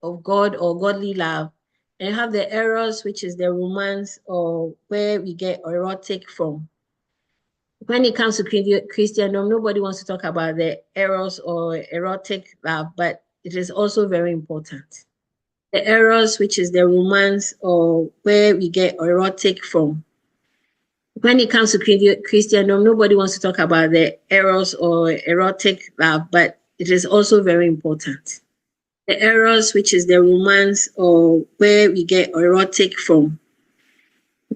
of God or godly love. And you have the eros, which is the romance or where we get erotic from. When it comes to Christendom, nobody wants to talk about the eros or erotic love, but it is also very important. The eros, which is the romance or where we get erotic from. When it comes to Christendom, nobody wants to talk about the eros or erotic love, but it is also very important. The eros, which is the romance or where we get erotic from.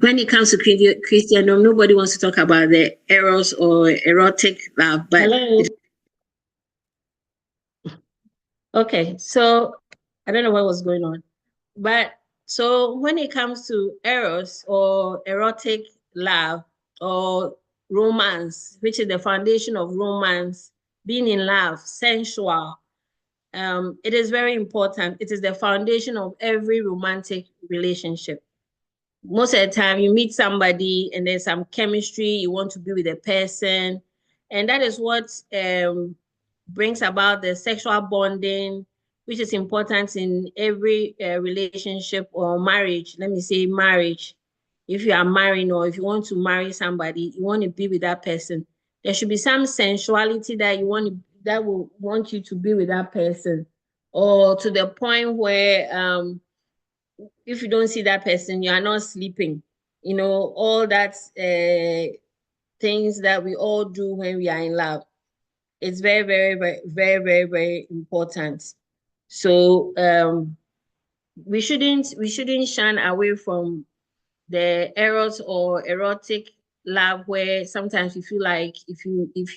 When it comes to Christendom, nobody wants to talk about the eros or erotic love, but okay, so I don't know what was going on. But so when it comes to eros or erotic love or romance, which is the foundation of romance, being in love, sensual, it is very important. It is the foundation of every romantic relationship. Most of the time you meet somebody and there's some chemistry, you want to be with a person. And that is what brings about the sexual bonding, which is important in every relationship or marriage. Let me say marriage. If you are married or if you want to marry somebody, you want to be with that person. There should be some sensuality that that will want you to be with that person, or to the point where if you don't see that person, you are not sleeping. You know, all that things that we all do when we are in love. It's very, very, very, very, very, very important. So we shouldn't shun away from the eros or erotic love, where sometimes you feel like if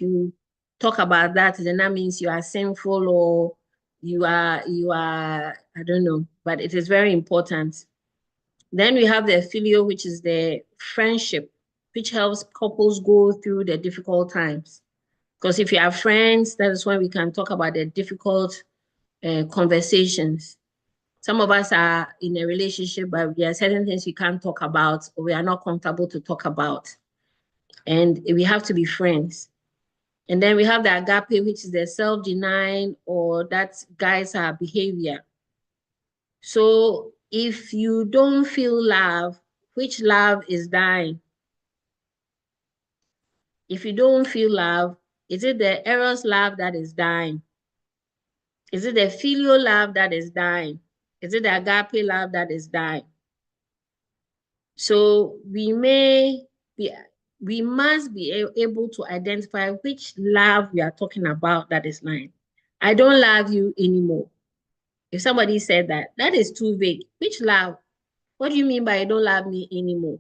you talk about that, then that means you are sinful, or you are I don't know, but it is very important. Then we have the filial, which is the friendship, which helps couples go through the difficult times. Because if you have friends, that is when we can talk about the difficult conversations. Some of us are in a relationship, but there are certain things we can't talk about or we are not comfortable to talk about. And we have to be friends. And then we have the agape, which is the self-denying, or that guides our behavior. So if you don't feel love, which love is dying? If you don't feel love, is it the eros love that is dying? Is it the filial love that is dying? Is it the agape love that is dying? So we must be able to identify which love we are talking about that is lying. I don't love you anymore. If somebody said that, that is too vague. Which love? What do you mean by I don't love me anymore?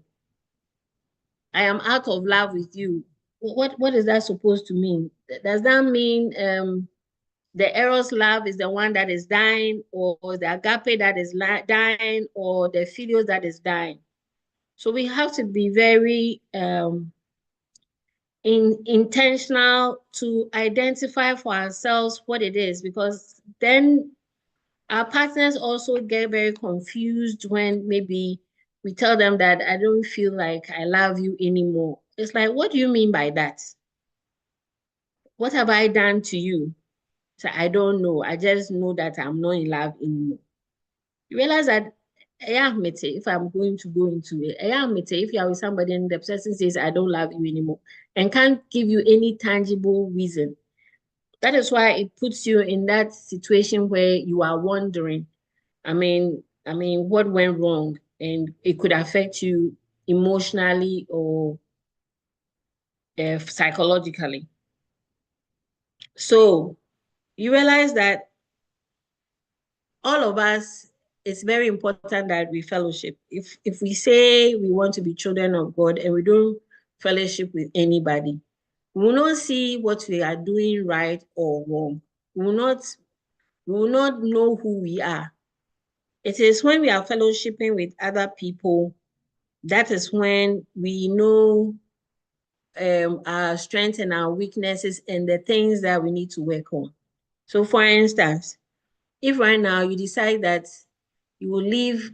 I am out of love with you. What is that supposed to mean? Does that mean the eros love is the one that is dying, or the agape that is dying, or the filial that is dying? So we have to be very intentional to identify for ourselves what it is, because then our partners also get very confused when maybe we tell them that I don't feel like I love you anymore. It's like, what do you mean by that? What have I done to you? So I don't know. I just know that I'm not in love anymore. You realize that if I'm going to go into it, if you are with somebody and the person says, I don't love you anymore, and can't give you any tangible reason, that is why it puts you in that situation where you are wondering, what went wrong? And it could affect you emotionally or psychologically. So you realize that all of us, it's very important that we fellowship. If we say we want to be children of God and we don't fellowship with anybody, we will not see what we are doing right or wrong. We will not know who we are. It is when we are fellowshipping with other people, that is when we know our strengths and our weaknesses and the things that we need to work on. So for instance, if right now you decide that you will leave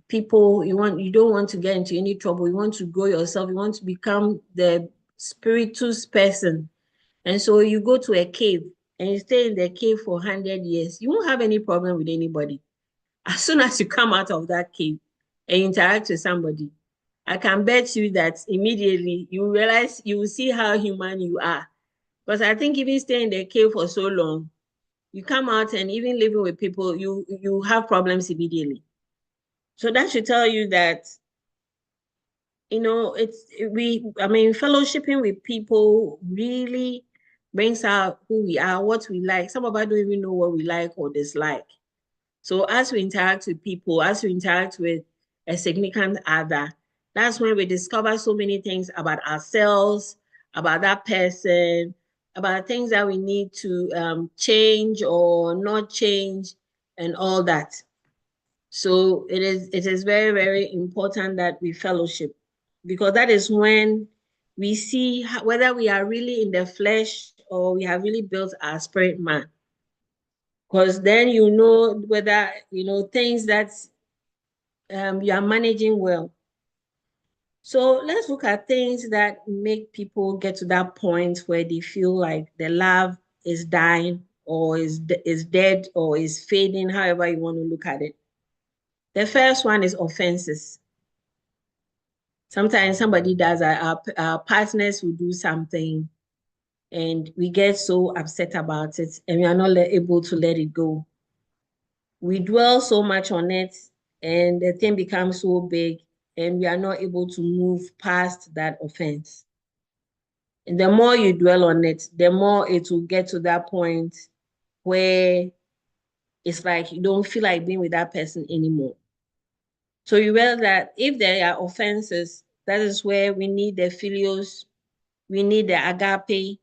people, you don't want to get into any trouble, you want to grow yourself, you want to become the spiritus person, and so you go to a cave and you stay in the cave for 100 years, you won't have any problem with anybody. As soon as you come out of that cave and interact with somebody, I can bet you that immediately you realize, you will see how human you are. Because I think even staying in the cave for so long, you come out and even living with people, you have problems immediately. So that should tell you that, fellowshipping with people really brings out who we are, what we like. Some of us don't even know what we like or dislike. So as we interact with people, as we interact with a significant other, that's when we discover so many things about ourselves, about that person, about things that we need to change or not change, and all that. So it is very, very important that we fellowship, because that is when we see whether we are really in the flesh or we have really built our spirit man. Because then you know whether, things that you are managing well. So let's look at things that make people get to that point where they feel like the love is dying or is dead or is fading, however you want to look at it. The first one is offenses. Sometimes somebody does, our partners will do something and we get so upset about it and we are not able to let it go. We dwell so much on it and the thing becomes so big and we are not able to move past that offense. And the more you dwell on it, the more it will get to that point where it's like you don't feel like being with that person anymore. So you realize that if there are offenses, that is where we need the philios, we need the agape,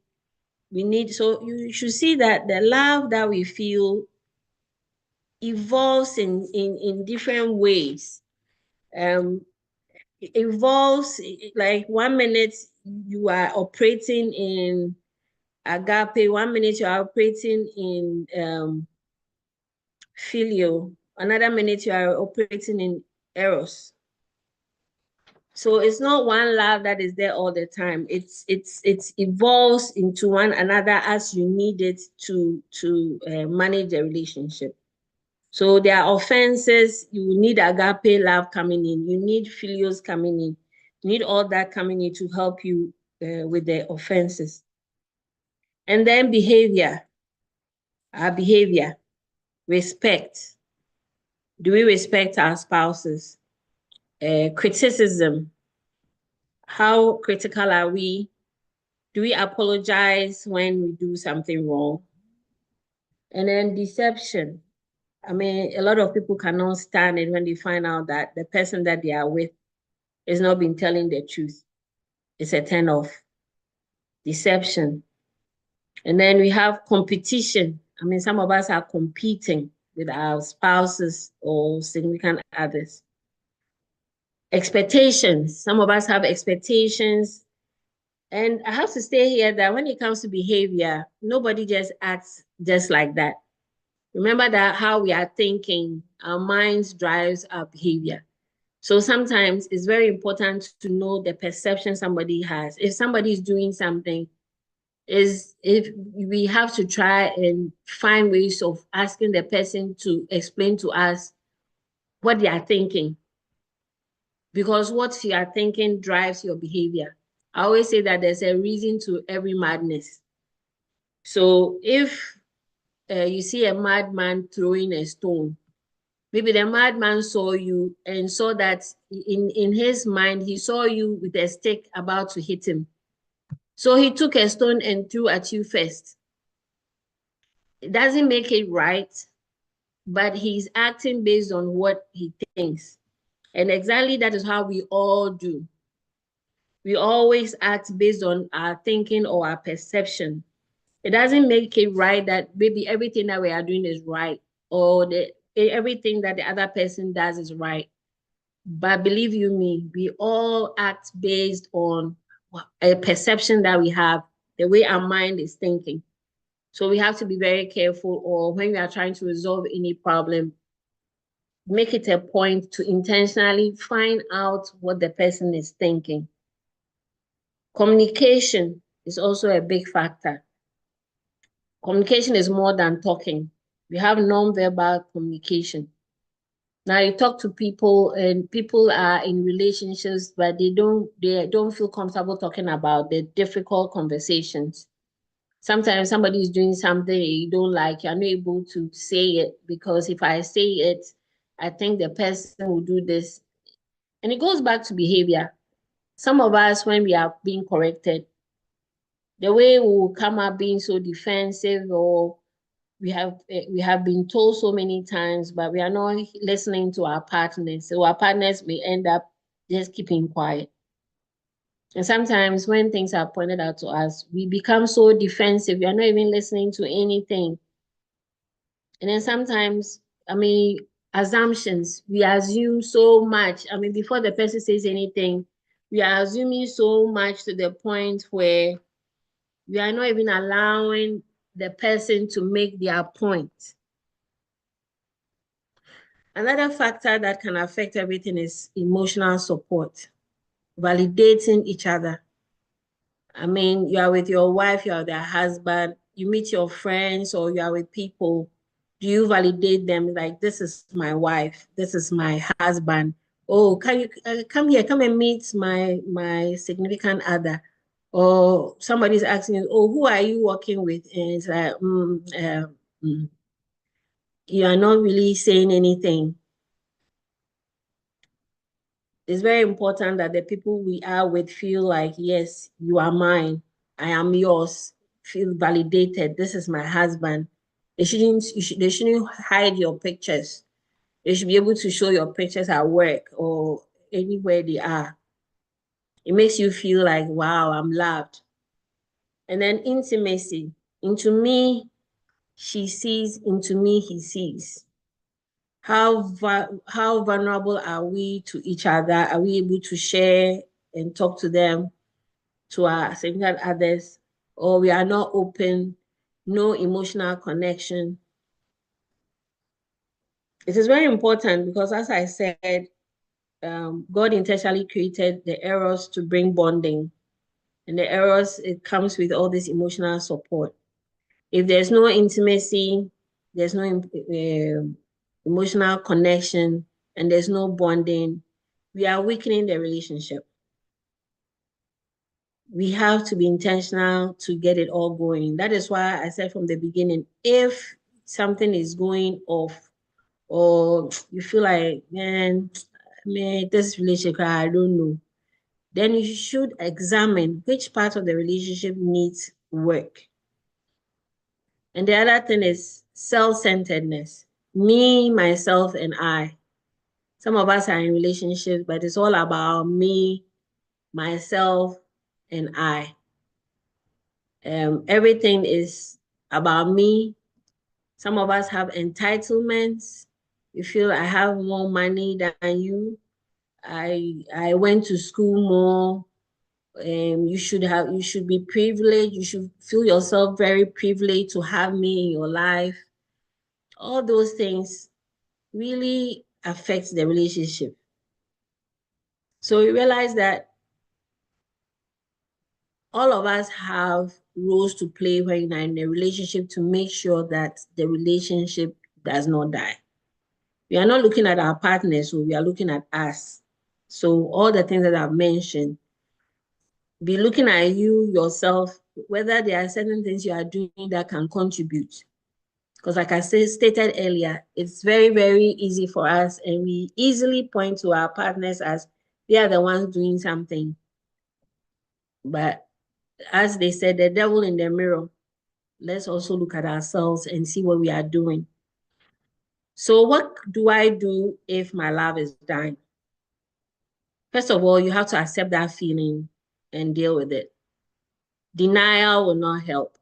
so you should see that the love that we feel evolves in different ways. It evolves, like 1 minute you are operating in agape, 1 minute you are operating in filio, another minute you are operating in eros. So it's not one love that is there all the time. It evolves into one another as you need it to manage the relationship. So there are offenses. You need agape love coming in. You need filios coming in. You need all that coming in to help you with the offenses. And then behavior. Our behavior, respect. Do we respect our spouses? Criticism. How critical are we? Do we apologize when we do something wrong? And then deception. I mean, a lot of people cannot stand it when they find out that the person that they are with is not been telling the truth. It's a turn off. Deception. And then we have competition. I mean, some of us are competing with our spouses or significant others. Expectations. Some of us have expectations. And I have to say here that when it comes to behavior, nobody just acts just like that. Remember that how we are thinking, our minds drives our behavior. So sometimes it's very important to know the perception somebody has. If somebody is doing something, if we have to try and find ways of asking the person to explain to us what they are thinking. Because what you are thinking drives your behavior. I always say that there's a reason to every madness. So if you see a madman throwing a stone, maybe the madman saw you and saw that in his mind, he saw you with a stick about to hit him. So he took a stone and threw at you first. It doesn't make it right, but he's acting based on what he thinks. And exactly that is how we all do. We always act based on our thinking or our perception. It doesn't make it right that maybe everything that we are doing is right or everything that the other person does is right. But believe you me, we all act based on a perception that we have, the way our mind is thinking. So we have to be very careful, or when we are trying to resolve any problem, make it a point to intentionally find out what the person is thinking. Communication is also a big factor. Communication is more than talking. We have non-verbal communication. Now you talk to people and people are in relationships, but they don't feel comfortable talking about the difficult conversations. Sometimes somebody is doing something you don't like, you're not able to say it because if I say it, I think the person will do this. And it goes back to behavior. Some of us, when we are being corrected, the way we will come up being so defensive, or we have been told so many times, but we are not listening to our partners. So our partners may end up just keeping quiet. And sometimes when things are pointed out to us, we become so defensive. We are not even listening to anything. And then sometimes, I mean, assumptions, we assume so much. I mean, before the person says anything, we are assuming so much to the point where we are not even allowing the person to make their point. Another factor that can affect everything is emotional support, validating each other. I mean, you are with your wife, you are with your husband, you meet your friends, or you are with people. Do you validate them like, this is my wife, this is my husband? Oh, can you come here, come and meet my significant other? Or somebody's asking you, oh, who are you working with? And it's like, you are not really saying anything. It's very important that the people we are with feel like, yes, you are mine, I am yours, feel validated. This is my husband. They shouldn't hide your pictures. They should be able to show your pictures at work or anywhere they are. It makes you feel like, wow, I'm loved. And then intimacy. Into me, she sees, into me, he sees. How vulnerable are we to each other? Are we able to share and talk to them, to our significant others, or we are not open, no emotional connection? It is very important because, as I said, God intentionally created the eros to bring bonding, and the eros, it comes with all this emotional support. If there's no intimacy, there's no emotional connection, and there's no bonding, we are weakening the relationship. We have to be intentional to get it all going. That is why I said from the beginning, if something is going off, or you feel like, man, this relationship, I don't know, then you should examine which part of the relationship needs work. And the other thing is self-centeredness. Me, myself, and I. Some of us are in relationships, but it's all about me, myself, and I. Everything is about me. Some of us have entitlements. You feel I have more money than you. I went to school more. You should be privileged. You should feel yourself very privileged to have me in your life. All those things really affect the relationship. So we realize that all of us have roles to play when you're in a relationship to make sure that the relationship does not die. We are not looking at our partners, so we are looking at us. So all the things that I've mentioned, be looking at you, yourself, whether there are certain things you are doing that can contribute. Because like I stated earlier, it's very, very easy for us, and we easily point to our partners as they are the ones doing something. But as they said, the devil in the mirror. Let's also look at ourselves and see what we are doing. So what do I do if my love is dying? First of all, you have to accept that feeling and deal with it. Denial will not help.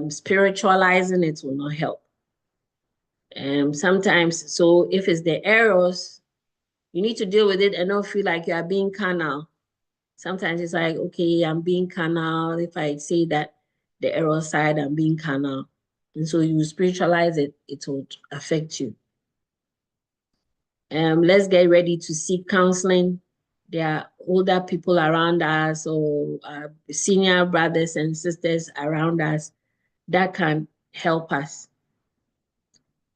Spiritualizing it will not help. Sometimes, so if it's the eros, you need to deal with it and not feel like you are being carnal. Sometimes it's like, okay, I'm being carnal. If I say that the eros side, I'm being carnal. And so you spiritualize it, it will affect you. Let's get ready to seek counseling. There are older people around us, or senior brothers and sisters around us that can help us.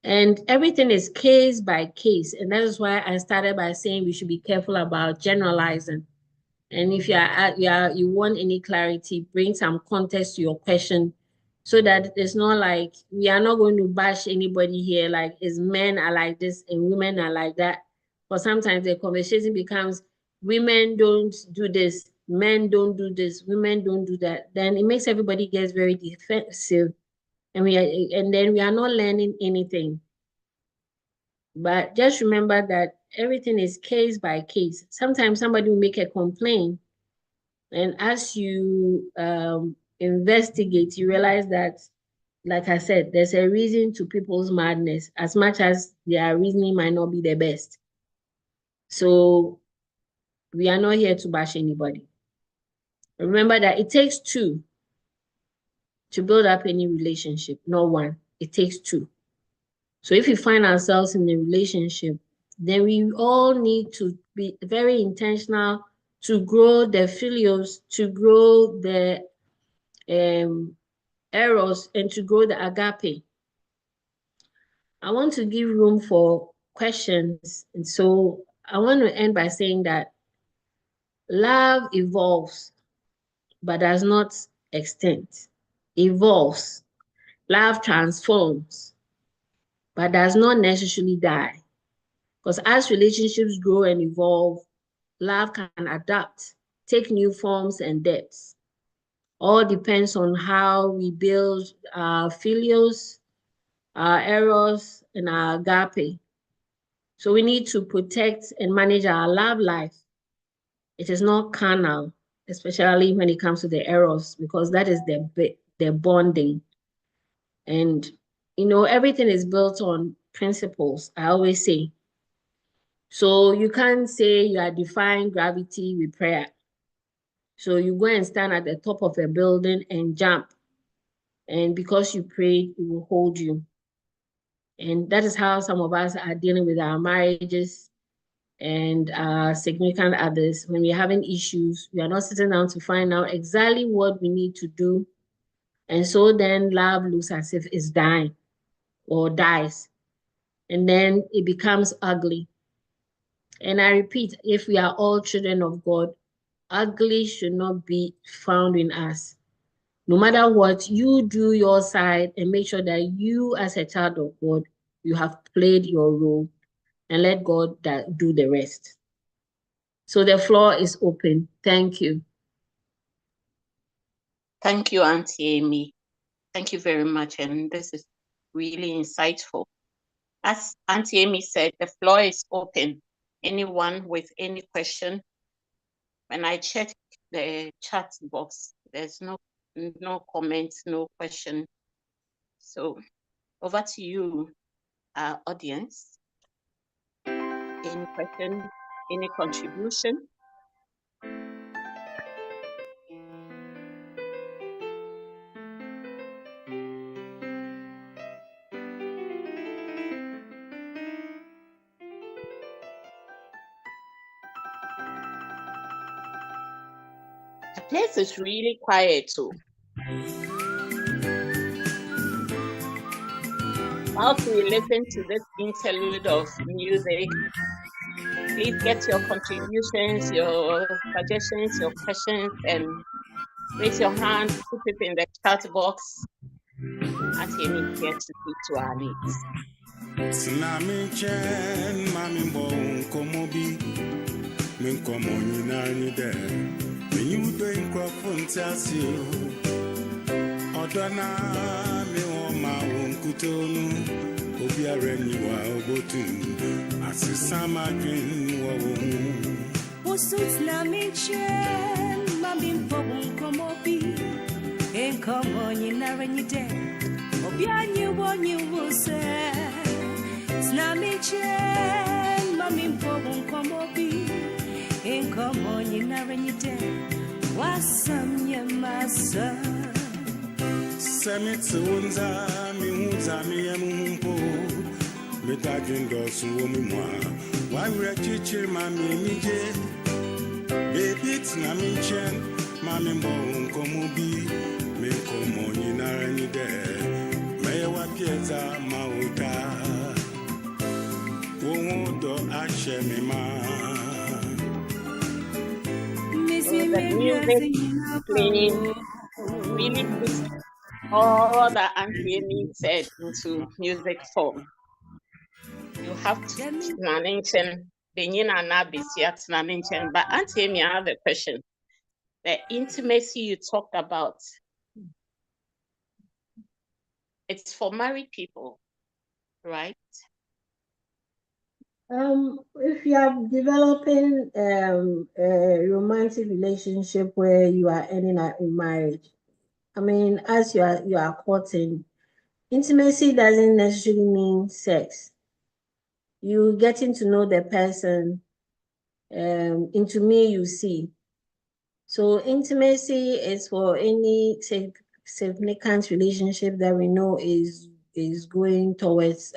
And everything is case by case. And that is why I started by saying we should be careful about generalizing. And if you want any clarity, bring some context to your question so that it's not like we are not going to bash anybody here, like is men are like this and women are like that. But sometimes the conversation becomes women don't do this, men don't do this, women don't do that. Then it makes everybody gets very defensive, and then we are not learning anything. But just remember that everything is case by case. Sometimes somebody will make a complaint, and as you investigate, you realize that, like I said, there's a reason to people's madness, as much as their reasoning might not be the best. So we are not here to bash anybody. Remember that it takes two to build up any relationship, not one. It takes two. So if we find ourselves in a relationship, then we all need to be very intentional to grow the filios, to grow the eros, and to grow the agape. I want to give room for questions. And so I want to end by saying that love evolves, but does not extend. Evolves. Love transforms, but does not necessarily die. Because as relationships grow and evolve, love can adapt, take new forms and depths. All depends on how we build our filios, our eros, and our agape. So we need to protect and manage our love life. It is not carnal, especially when it comes to the eros, because that is the bonding. And, everything is built on principles, I always say. So you can't say you are defying gravity with prayer. So you go and stand at the top of a building and jump. And because you prayed, it will hold you. And that is how some of us are dealing with our marriages and our significant others. When we're having issues, we are not sitting down to find out exactly what we need to do. And so then love looks as if it's dying or dies. And then it becomes ugly. And I repeat, if we are all children of God, ugly should not be found in us. No matter what, you do your side and make sure that you, as a child of God, you have played your role, and let God do the rest. So the floor is open. Thank you. Thank you, Auntie Amy. Thank you very much. And this is really insightful. As Auntie Amy said, the floor is open. Anyone with any question? When I check the chat box, there's no comments, no question. So over to you, our audience. Any question, any contribution? The place is really quiet too. Whilst we listen to this interlude of music, please get your contributions, your suggestions, your questions, and raise your hand, put it in the chat box. Auntie Amy is here to speak to our needs. Mewa pieza mauta Wondo ashemema The music playing really puts all that Auntie Amy said into music form. You have to mention but Auntie Amy, I have a question. The intimacy you talked about, it's for married people, right? If you are developing a romantic relationship where you are ending up in marriage, I mean, as you are courting, intimacy doesn't necessarily mean sex. You getting to know the person, into me you see. So intimacy is for any significant relationship that we know is going towards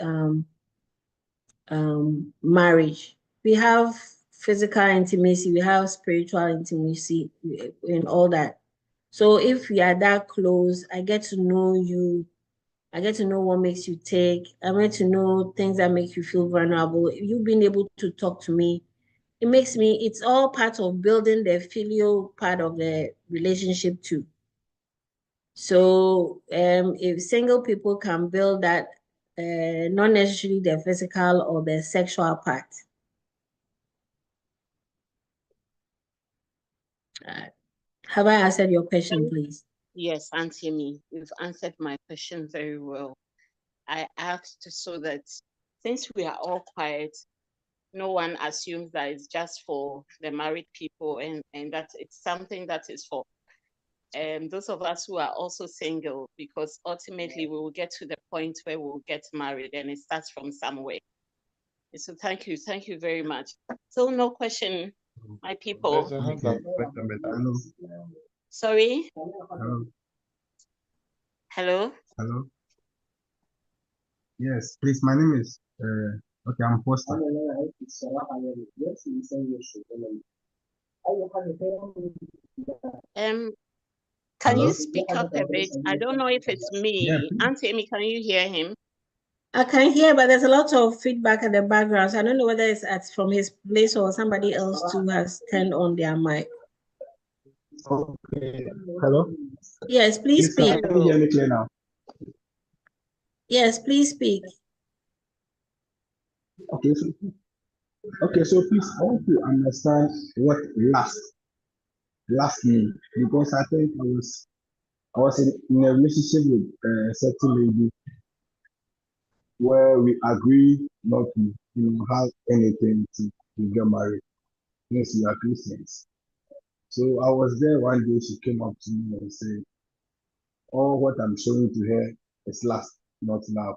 marriage. We have physical intimacy, we have spiritual intimacy, and all that. So if we are that close, I get to know you, I get to know what makes you tick, I get to know things that make you feel vulnerable. You being able to talk to me, it's all part of building the filial part of the relationship too. So if single people can build that, not necessarily the physical or the sexual part. Have I answered your question, please? Yes, Auntie Amy, you've answered my question very well. I asked so that since we are all quiet, no one assumes that it's just for the married people and that it's something that is for those of us who are also single, because ultimately we will get to the point where we will get married and it starts from somewhere. So thank you very much. So no question, my people. Hello. Sorry? Hello. Hello? Hello. Yes, please, my name is, okay, I'm Foster. Can Hello? you speak up a bit? I don't know if it's me. Yeah, Auntie Amy, can you hear him? I can hear, but there's a lot of feedback in the background. So I don't know whether it's from his place or somebody else too has turned on their mic. okay. Hello? Yes, please speak. Can you hear me clear now? Yes, please speak. Okay, so please, I want to understand what last means, because I think I was in a relationship with a certain lady where we agreed not to have anything to get married. Yes, we are Christians. So I was there one day, she came up to me and said, all what I'm showing to her is lust, not love.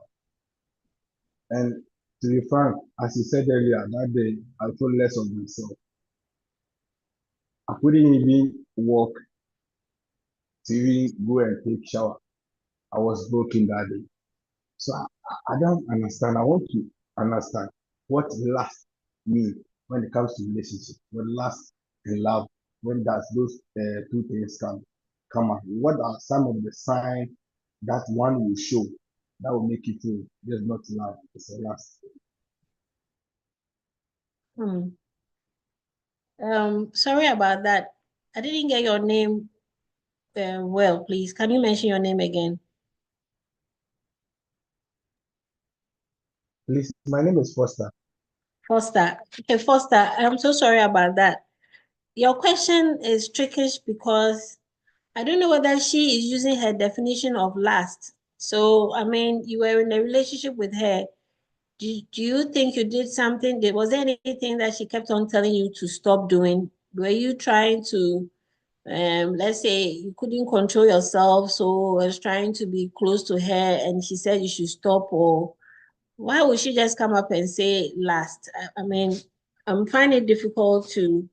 And to be frank, as you said earlier, that day I thought less of myself. I couldn't even walk to even go and take shower. I was broken that day. So I don't understand. I want to understand what lust means when it comes to relationship. When lust and love, when does those two things come out? What are some of the signs that one will show that will make you feel there's not love, it's a lust? Sorry about that. I didn't get your name well, please. Can you mention your name again? Please, my name is Foster. Foster. Okay, Foster, I'm so sorry about that. Your question is trickish because I don't know whether she is using her definition of lust. So, I mean, you were in a relationship with her. Do you think you did something? Was there anything that she kept on telling you to stop doing? Were you trying to, let's say you couldn't control yourself, so was trying to be close to her and she said you should stop, or why would she just come up and say last? I mean, I'm finding it difficult to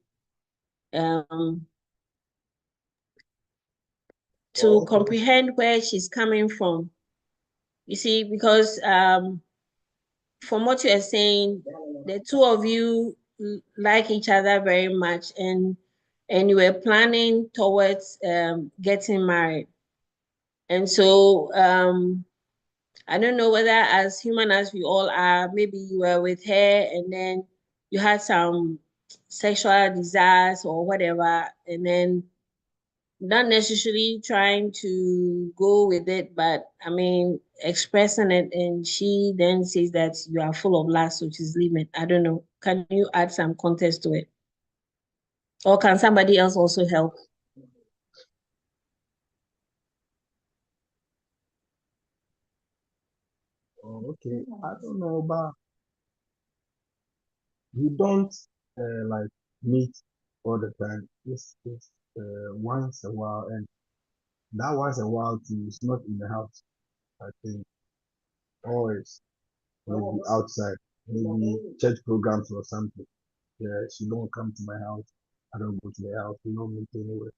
comprehend where she's coming from. You see, because from what you are saying, the two of you like each other very much, and you were planning towards getting married. And so I don't know whether as human as we all are, maybe you were with her and then you had some sexual desires or whatever, and then not necessarily trying to go with it, but I mean, expressing it, and she then says that you are full of lust, which is limit. I don't know. Can you add some context to it? Or can somebody else also help? Oh, okay. I don't know, but we don't like meet all the time. It's once a while, and that once a while too is not in the house. I think always maybe outside, maybe church programs or something. Yeah, she don't come to my house. I don't go to the house. We don't meet anywhere.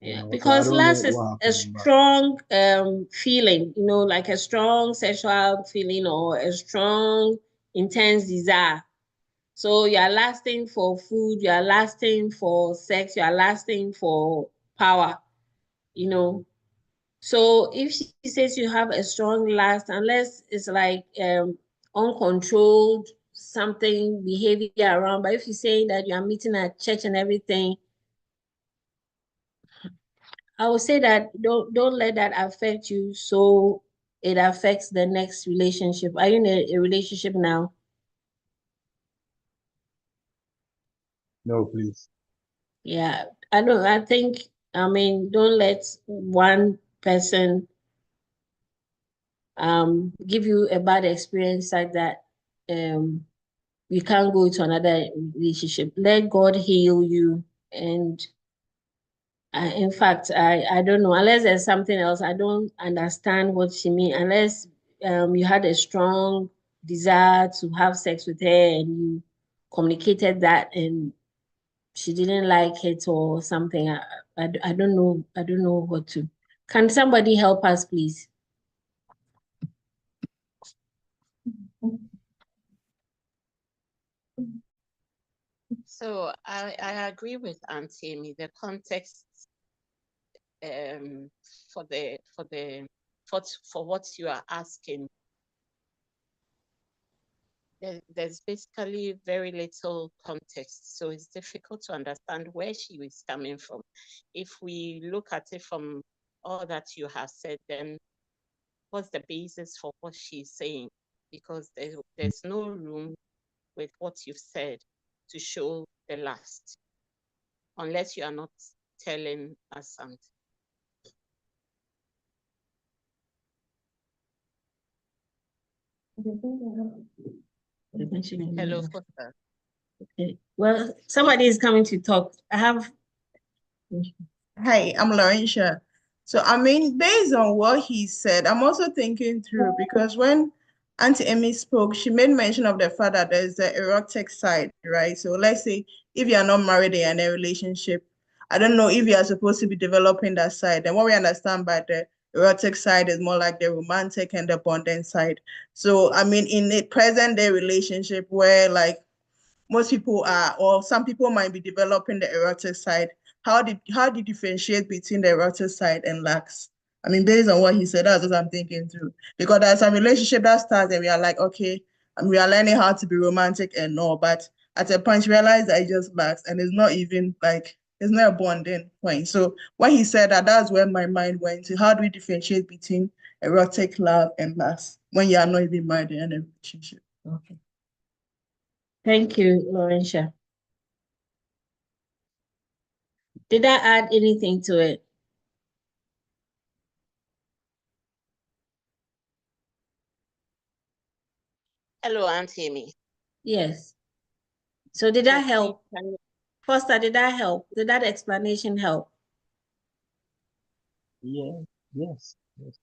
Yeah, So I because don't know lust is what a happened, but strong feeling, like a strong sexual feeling or a strong intense desire. So you are lasting for food, you are lasting for sex, you are lasting for power, So if she says you have a strong lust, unless it's like uncontrolled something behavior around, but if you're saying that you are meeting at church and everything, I would say that don't let that affect you so it affects the next relationship. Are you in a relationship now? no, please. Yeah, I think, don't let one person give you a bad experience like that. You can't go to another relationship. Let God heal you. And in fact, I don't know, unless there's something else, I don't understand what she means, unless you had a strong desire to have sex with her and you communicated that and she didn't like it or something. I don't know. I don't know what to. Can somebody help us, please? So I agree with Auntie Amy. The context for what you are asking, there's basically very little context. So it's difficult to understand where she is coming from. If we look at it from all that you have said, then what's the basis for what she's saying? Because there's no room with what you've said to show the last, unless you are not telling us something. Hello, Foster. Okay. Well, somebody is coming to talk. I have. Hi, I'm Laurentia. So, I mean, based on what he said, I'm also thinking through because when Auntie Amy spoke, she made mention of the fact that there's the erotic side, right? So, let's say if you are not married and in a relationship, I don't know if you are supposed to be developing that side. And what we understand by the erotic side is more like the romantic and the bonding side. So, I mean, in a present day relationship where like most people are, or some people might be developing the erotic side. How do you differentiate between the erotic side and lax? I mean, based on what he said, that's what I'm thinking through. Because there's a relationship that starts and we are like, okay, and we are learning how to be romantic and all, but at a point you realize that it just lacks and it's not even like it's not a bonding point. So when he said that, that's where my mind went to how do we differentiate between erotic love and lust when you are not even married in a relationship? Okay. Thank you, Laurentia. Did I add anything to it? Hello, Auntie Amy. Yes. So did that help? Foster, did that help? Did that explanation help? Yeah, yes, yes,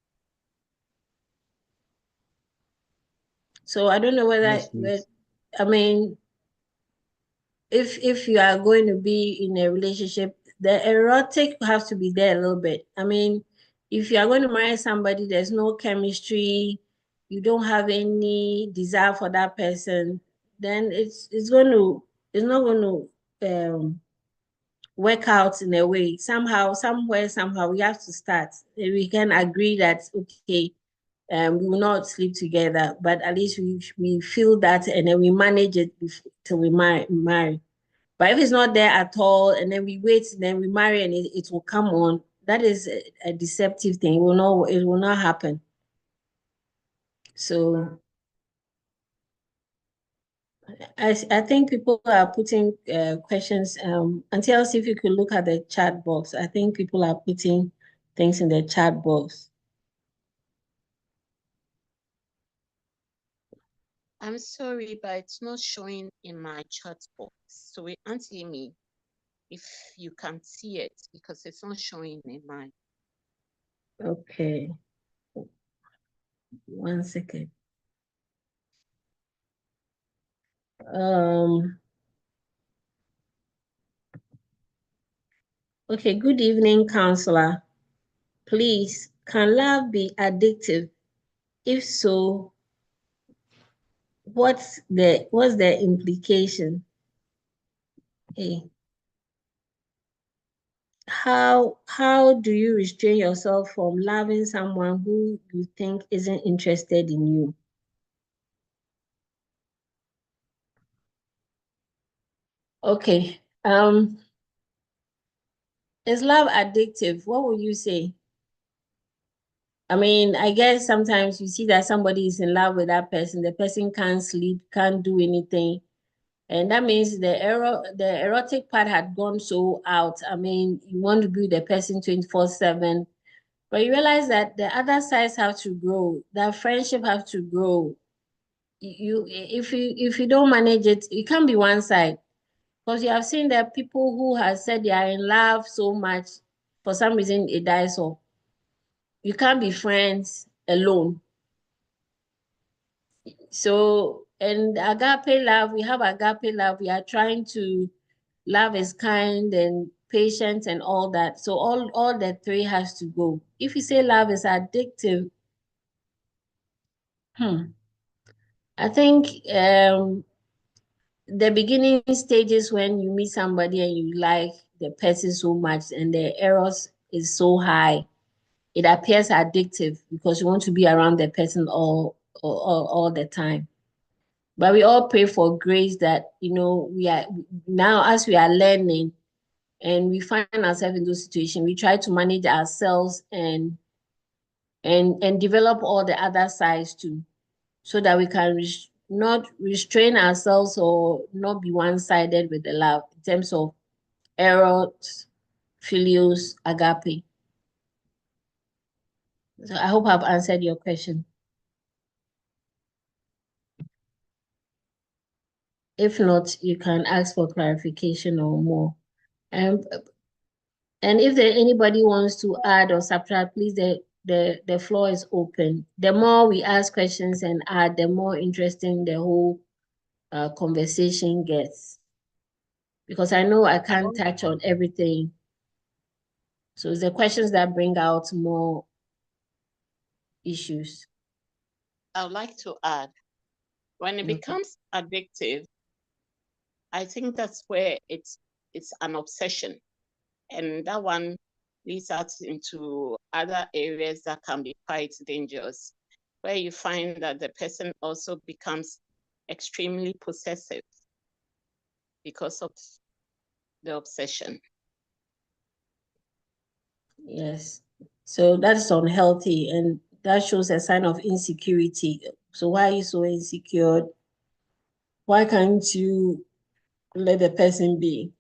So I don't know whether, yes, please. I mean, if you are going to be in a relationship, the erotic has to be there a little bit. I mean, if you are going to marry somebody, there's no chemistry, you don't have any desire for that person, then it's not going to work out in a way. Somehow, somewhere, somehow we have to start. We can agree that okay, we will not sleep together, but at least we feel that, and then we manage it till we marry. But if it's not there at all, and then we wait, then we marry, and it will come on, that is a deceptive thing. It will not happen. So I think people are putting questions. Auntie Elsie, if you could look at the chat box, I think people are putting things in the chat box. I'm sorry, but it's not showing in my chat box. So Auntie Amy, if you can see it, because it's not showing in mine. Okay. 1 second. Okay, good evening, counselor. Please, can love be addictive? If so, what's the implication? Hey. How do you restrain yourself from loving someone who you think isn't interested in you? Okay. Is love addictive? What would you say? I mean, I guess sometimes you see that somebody is in love with that person, the person can't sleep, can't do anything. And that means the erotic part had gone so out. I mean, you want to be with the person 24/7, but you realize that the other sides have to grow, that friendship have to grow. If you don't manage it, it can't be one side. Because you have seen that people who have said they are in love so much, for some reason it dies off. You can't be friends alone. So, and agape love, we have agape love. We are trying to love is kind and patient and all that. So all the three has to go. If you say love is addictive, I think the beginning stages when you meet somebody and you like the person so much and the eros is so high, it appears addictive because you want to be around the person all the time. But we all pray for grace that, we are now, as we are learning and we find ourselves in those situations, we try to manage ourselves and develop all the other sides too, so that we can not restrain ourselves or not be one-sided with the love in terms of eros, philios, agape. So I hope I've answered your question. If not, you can ask for clarification or more. And if anybody wants to add or subtract, please, the floor is open. The more we ask questions and add, the more interesting the whole conversation gets. Because I know I can't touch on everything. So it's the questions that bring out more issues. I would like to add, when it becomes addictive, I think that's where it's an obsession. And that one leads us into other areas that can be quite dangerous, where you find that the person also becomes extremely possessive because of the obsession. Yes. So that's unhealthy, and that shows a sign of insecurity. So why are you so insecure? Why can't you let the person be?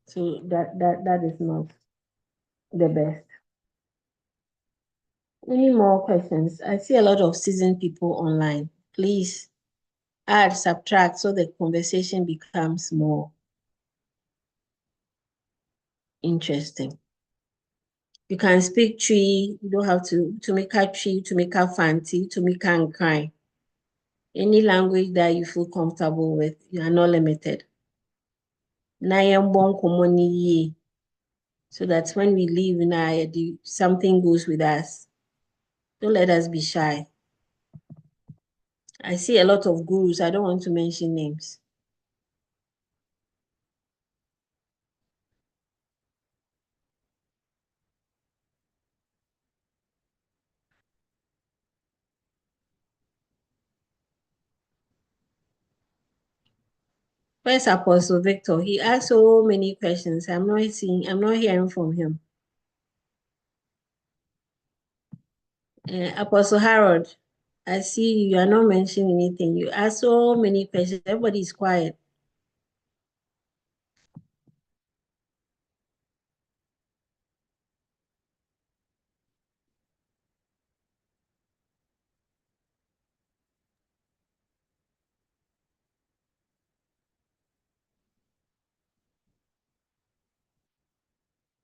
So that is not the best. Any more questions? I see a lot of seasoned people online. Please add, subtract, so the conversation becomes more interesting. You can speak tree, you don't have to make a tree, to make a fancy, to make a cry. Any language that you feel comfortable with, you are not limited. So that when we leave now, something goes with us. Don't let us be shy. I see a lot of gurus. I don't want to mention names. Where's Apostle Victor? He asked so many questions. I'm not hearing from him. Apostle Harold, I see you are not mentioning anything. You asked so many questions. Everybody is quiet.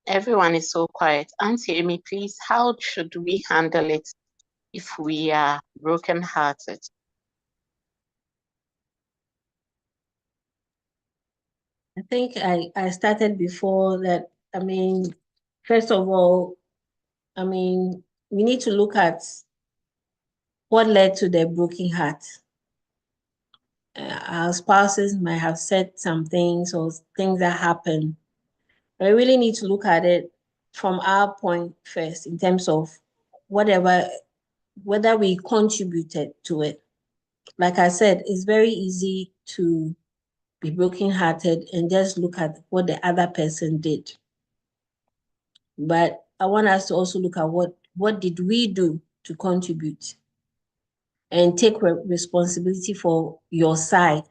Everyone is so quiet. Auntie Amy, please, how should we handle it if we are brokenhearted? I think I started before that. I mean, first of all, I mean, we need to look at what led to their broken heart. Our spouses might have said some things or things that happened. But we really need to look at it from our point first in terms of whether we contributed to it. Like I said, it's very easy to be brokenhearted and just look at what the other person did. But I want us to also look at what did we do to contribute and take responsibility for your side.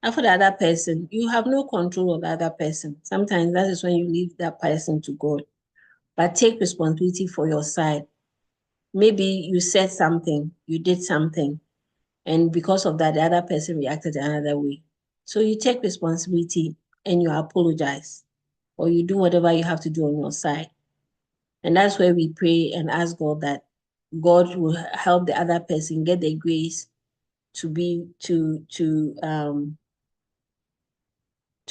And for the other person, you have no control of the other person. Sometimes that is when you leave that person to God. But take responsibility for your side. Maybe you said something, you did something, and because of that, the other person reacted another way. So you take responsibility and you apologize, or you do whatever you have to do on your side. And that's where we pray and ask God that God will help the other person get the grace to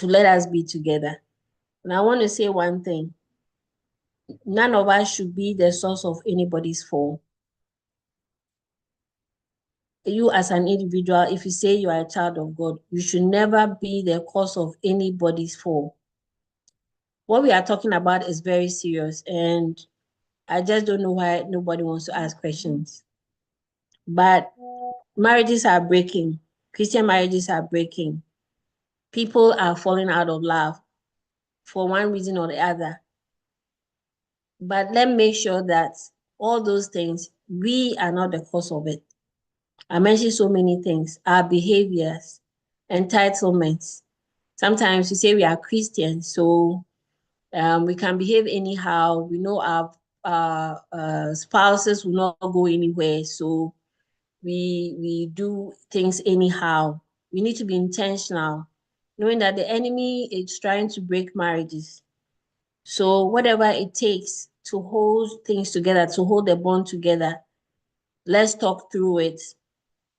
let us be together. And I want to say one thing. None of us should be the source of anybody's fall. You as an individual, if you say you are a child of God, you should never be the cause of anybody's fall. What we are talking about is very serious, and I just don't know why nobody wants to ask questions. But marriages are breaking. Christian marriages are breaking. People are falling out of love for one reason or the other. But let's make sure that all those things, we are not the cause of it. I mentioned so many things, our behaviors, entitlements. Sometimes we say we are Christians, so we can behave anyhow. We know our spouses will not go anywhere, so we do things anyhow. We need to be intentional, knowing that the enemy is trying to break marriages. So whatever it takes to hold things together, to hold the bond together, let's talk through it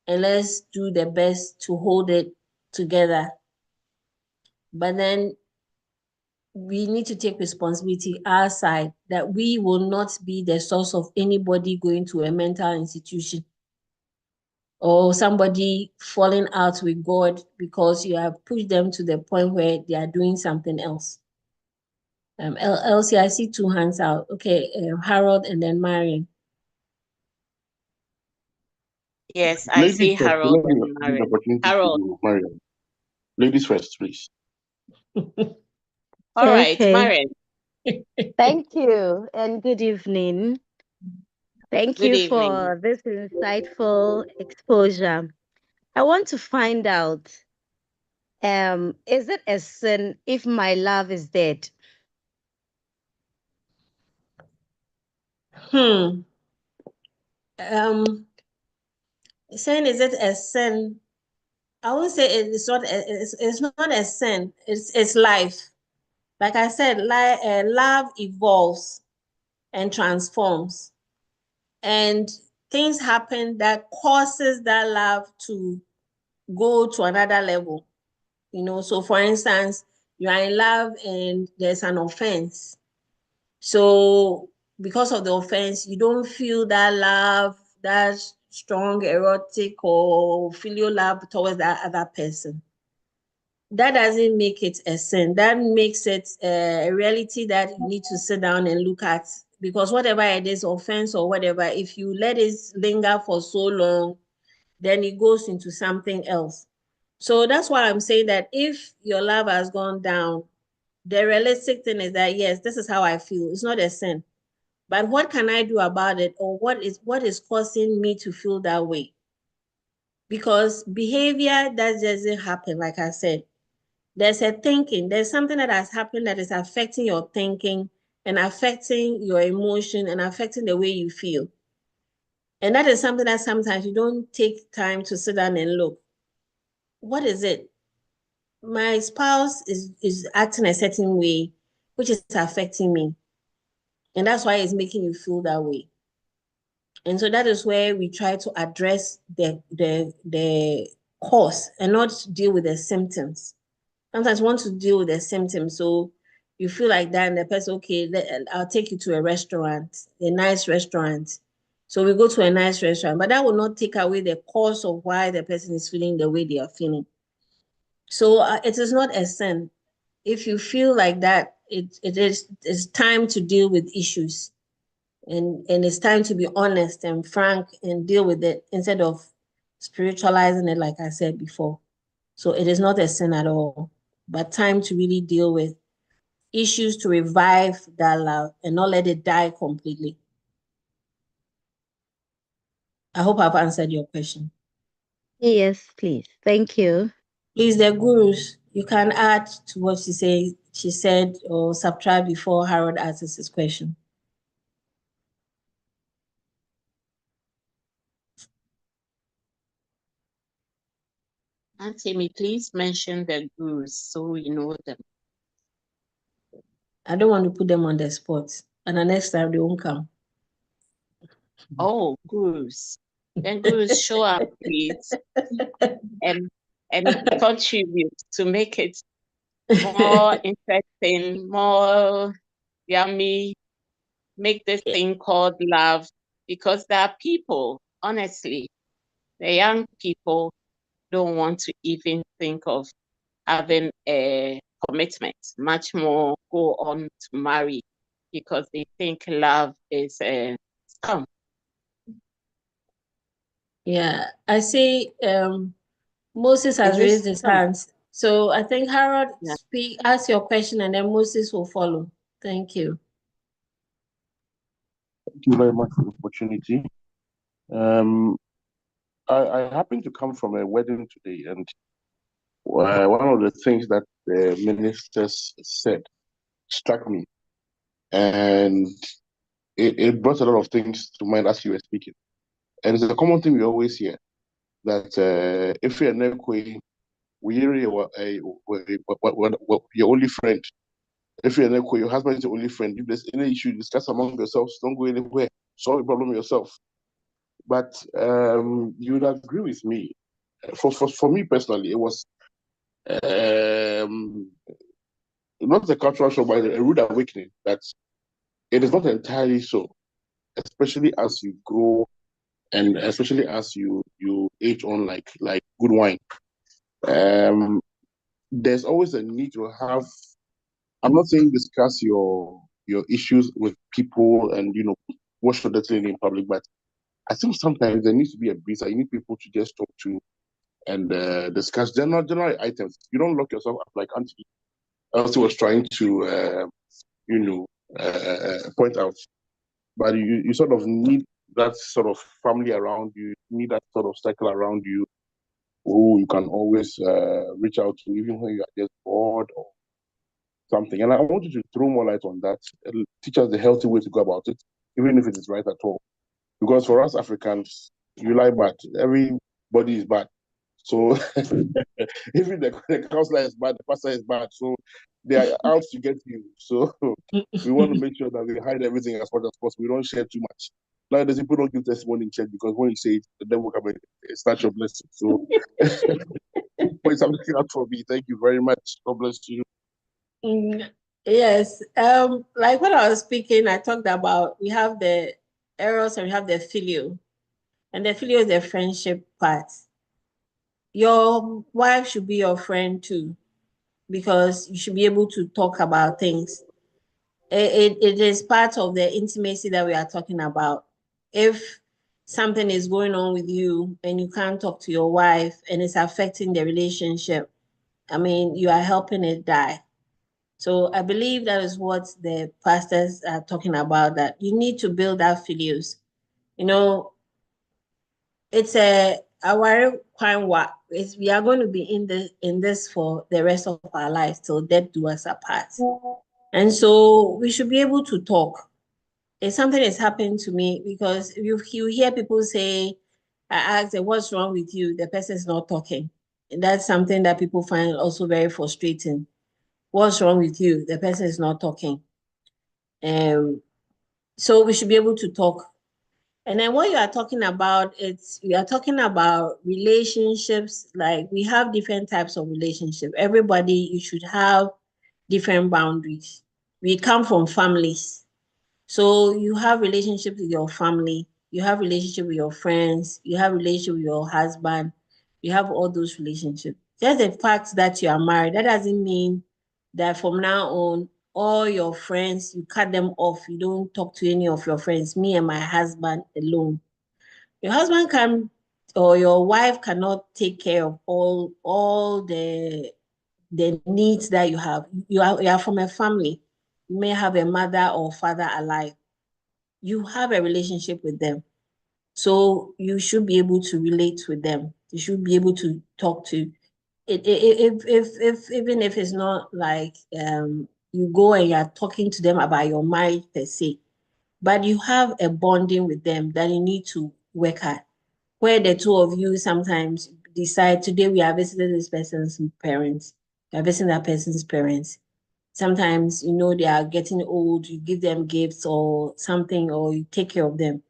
and let's do the best to hold it together. But then we need to take responsibility our side that we will not be the source of anybody going to a mental institution or somebody falling out with God because you have pushed them to the point where they are doing something else. Elsie, I see two hands out. Okay, Harold and then Marion. Yes, I see Ladies first, Harold let me and give the Marion. opportunity Harold. to Mariam. Ladies first, please. All right, Okay. Marion. Thank you and good evening. Thank Good you evening. for this insightful exposure. I want to find out, is it a sin if my love is dead? Saying is it a sin? I won't say it's not. It's not a sin. It's life. Like I said, love evolves and transforms, and things happen that causes that love to go to another level. You know, so for instance, you are in love and there's an offense. So because of the offense, you don't feel that love, that strong erotic or filial love towards that other person. That doesn't make it a sin. That makes it a reality that you need to sit down and look at. Because whatever it is, offense or whatever, if you let it linger for so long, then it goes into something else. So that's why I'm saying that if your love has gone down, the realistic thing is that, yes, this is how I feel. It's not a sin. But what can I do about it? Or what is causing me to feel that way? Because behavior that doesn't happen, like I said. There's a thinking. There's something that has happened that is affecting your thinking and affecting your emotion and affecting the way you feel. And that is something that sometimes you don't take time to sit down and look. What is it? My spouse is acting a certain way, which is affecting me. And that's why it's making you feel that way. And so that is where we try to address the cause and not deal with the symptoms. Sometimes want to deal with the symptoms. So you feel like that, and the person, okay, I'll take you to a restaurant, a nice restaurant. So we go to a nice restaurant, but that will not take away the cause of why the person is feeling the way they are feeling. So it is not a sin. If you feel like that, it's time to deal with issues, and it's time to be honest and frank and deal with it instead of spiritualizing it, like I said before. So it is not a sin at all, but time to really deal with issues to revive that love and not let it die completely. I hope I've answered your question. Yes, please. Thank you. Please, the gurus, you can add to what she said or subtract before Harold asks his question. Auntie Amy, please mention the gurus so we know them. I don't want to put them on the spot, and the next time they won't come. Oh, gurus. Then gurus show up, please, and contribute to make it more interesting, more yummy, make this thing called love, because there are people, honestly, the young people don't want to even think of having a commitment, much more go on to marry, because they think love is a scam. Yeah, I see Moses has Is it raised his scam? hands. So I think Harold, Yeah. ask your question, and then Moses will follow. Thank you. Thank you very much for the opportunity. I happen to come from a wedding today, and one of the things that the ministers said struck me, and it brought a lot of things to mind as you were speaking. And it's a common thing we always hear that if you're not your only friend. If you're not your husband is your only friend. If there's any issue, discuss among yourselves. Don't go anywhere. Solve the problem yourself. But you would agree with me. For me personally, it was not a cultural shock, but a rude awakening that it is not entirely so, especially as you grow and especially as you age on like good wine. There's always a need to have, I'm not saying discuss your issues with people and wash your dirty in public, but I think sometimes there needs to be a breather. You need people to just talk to and discuss general items. You don't lock yourself up like Auntie was trying to point out. But you sort of need that sort of family around you. You need that sort of circle around you who you can always reach out to, even when you are just bored or something. And I want you to throw more light on that, teach us the healthy way to go about it, even if it is right at all. Because for us Africans, you like bad. Everybody is bad. So even the counselor is bad, the pastor is bad. So they are out to get you. So we want to make sure that we hide everything as much as possible. We don't share too much. Nowadays, people don't give testimony in church because when you say it, the devil come and snatch your blessing. So point something out for me. Thank you very much. God bless you. Yes. Like when I was speaking, I talked about we have the eros and we have the filial. And the filial is the friendship part. Your wife should be your friend too, because you should be able to talk about things. It is part of the intimacy that we are talking about. If something is going on with you and you can't talk to your wife and it's affecting the relationship, I mean, you are helping it die. So I believe that is what the pastors are talking about, that you need to build that filius. You know, it's our crime work. We are going to be in this for the rest of our lives till death do us apart. And so we should be able to talk. If something is happening to me, because you hear people say, I ask them, what's wrong with you? The person is not talking. And that's something that people find also very frustrating. What's wrong with you? The person is not talking. So we should be able to talk. And then what you are talking about, we are talking about relationships. Like, we have different types of relationship. Everybody, you should have different boundaries. We come from families. So you have relationships with your family, you have relationship with your friends, you have relationship with your husband, you have all those relationships. Just the fact that you are married, that doesn't mean that from now on, all your friends, you cut them off. You don't talk to any of your friends, me and my husband alone. Your husband can, or your wife cannot take care of all the needs that you have. You are from a family. You may have a mother or father alive. You have a relationship with them. So you should be able to relate with them. You should be able to talk to it. If even if it's not like you go and you're talking to them about your marriage per se, but you have a bonding with them that you need to work at, where the two of you sometimes decide, today we are visiting this person's parents, we are visiting that person's parents. Sometimes, they are getting old, you give them gifts or something, or you take care of them.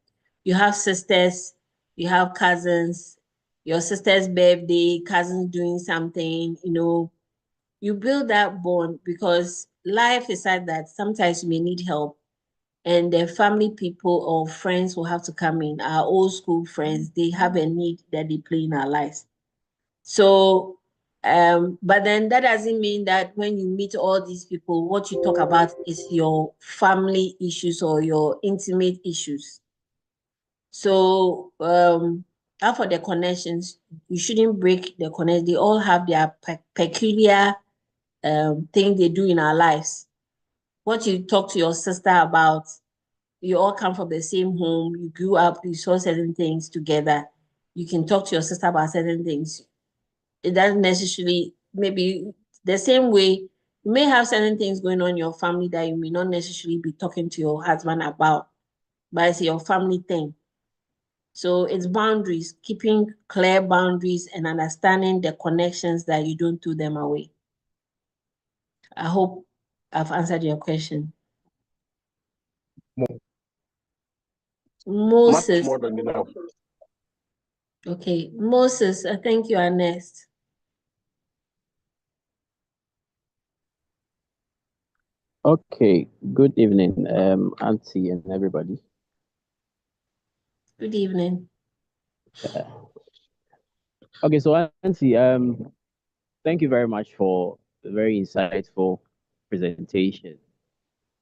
You have sisters, you have cousins, your sister's birthday, cousins doing something, you build that bond, because life is like that. Sometimes you may need help, and the family people or friends will have to come in. Our old school friends, they have a need that they play in our lives. So, but then that doesn't mean that when you meet all these people, what you talk about is your family issues or your intimate issues. So, as for the connections, you shouldn't break the connection. They all have their peculiar thing they do in our lives. What you talk to your sister about, you all come from the same home, you grew up, you saw certain things together. You can talk to your sister about certain things. It doesn't necessarily, maybe the same way, you may have certain things going on in your family that you may not necessarily be talking to your husband about, but it's your family thing. So it's boundaries, keeping clear boundaries and understanding the connections that you don't throw them away. I hope I've answered your question. Much Moses. more than enough. Okay, Moses, I think you are next. Okay, good evening, Auntie and everybody. Good evening. Okay, so Auntie, thank you very much for the very insightful presentation.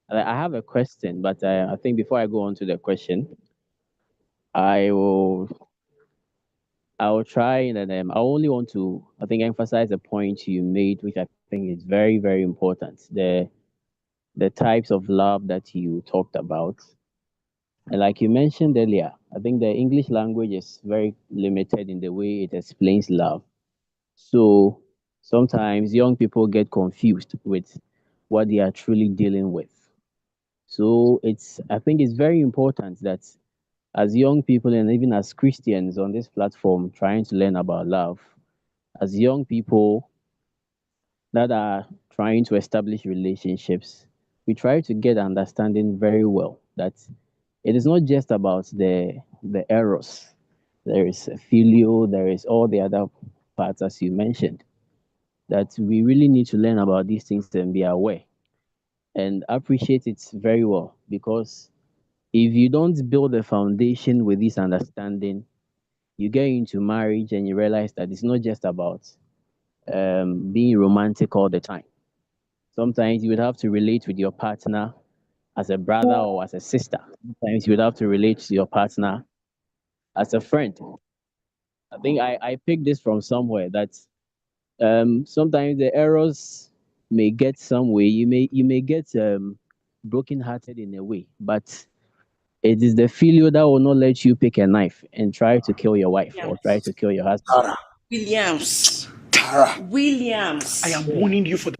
I have a question, but I think before I go on to the question, I will try, and I only want to, I think, emphasize a point you made, which I think is very, very important. The types of love that you talked about. And like you mentioned earlier, I think the English language is very limited in the way it explains love. So sometimes young people get confused with what they are truly dealing with. So I think it's very important that as young people and even as Christians on this platform trying to learn about love, as young people that are trying to establish relationships, we try to get understanding very well that it is not just about the eros. There is a filio, there is all the other parts as you mentioned. That we really need to learn about these things and be aware and appreciate it very well, because if you don't build a foundation with this understanding, you get into marriage and you realize that it's not just about being romantic all the time. Sometimes you would have to relate with your partner as a brother or as a sister. Sometimes you would have to relate to your partner as a friend. I think I picked this from somewhere that sometimes the errors may get some way. You may get broken-hearted in a way, but it is the failure that will not let you pick a knife and try to kill your wife or try to kill your husband. Tara, Williams. Tara, Williams. I am warning you for the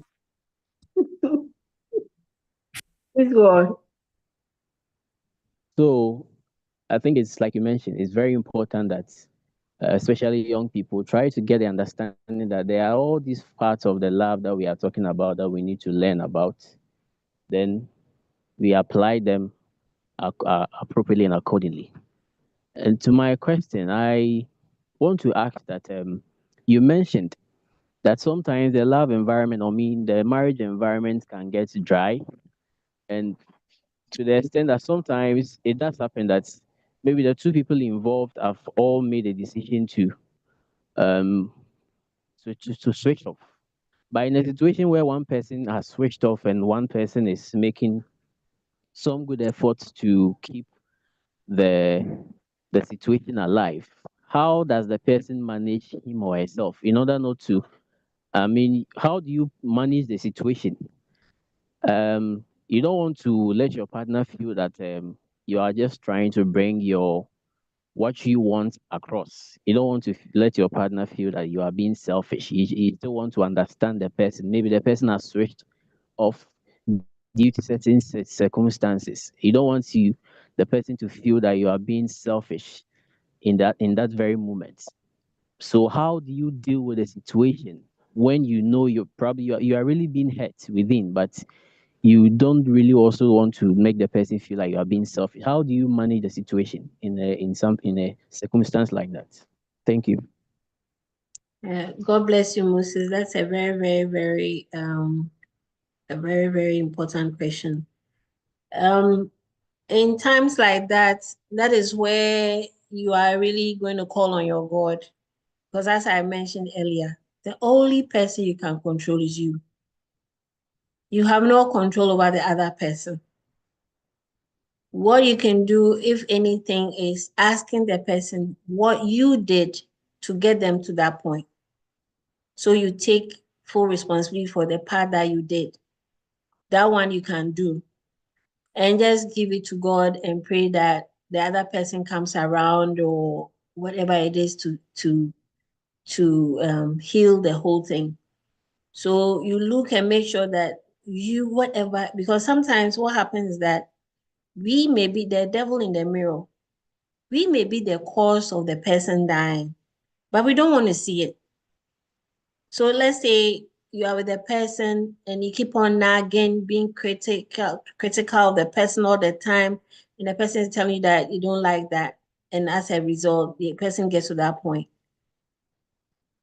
Please go on. So I think it's like you mentioned, it's very important that especially young people try to get the understanding that there are all these parts of the love that we are talking about that we need to learn about. Then we apply them appropriately and accordingly. And to my question, I want to ask that you mentioned that sometimes the love environment, the marriage environment can get dry, and to the extent that sometimes it does happen that maybe the two people involved have all made a decision um to switch off. But in a situation where one person has switched off and one person is making some good efforts to keep the the situation alive, how does the person manage him or herself in order not to? How do you manage the situation? You don't want to let your partner feel that you are just trying to bring what you want across. You don't want to let your partner feel that you are being selfish. You still want to understand the person. Maybe the person has switched off due to certain circumstances. You don't want the person to feel that you are being selfish in that very moment. So how do you deal with a situation when you know you are really being hurt within, but you don't really also want to make the person feel like you are being selfish? How do you manage the situation in a circumstance like that? Thank you. God bless you, Moses. That's a very, very, very very important question. In times like that, that is where you are really going to call on your God. Because as I mentioned earlier, the only person you can control is you. You have no control over the other person. What you can do, if anything, is asking the person what you did to get them to that point. So you take full responsibility for the part that you did. That one you can do. And just give it to God and pray that the other person comes around or whatever it is to heal the whole thing. So you look and make sure that because sometimes what happens is that we may be the devil in the mirror. We may be the cause of the person dying, but we don't want to see it. So let's say you are with the person and you keep on nagging, being critical of the person all the time, and the person is telling you that you don't like that. And as a result, the person gets to that point.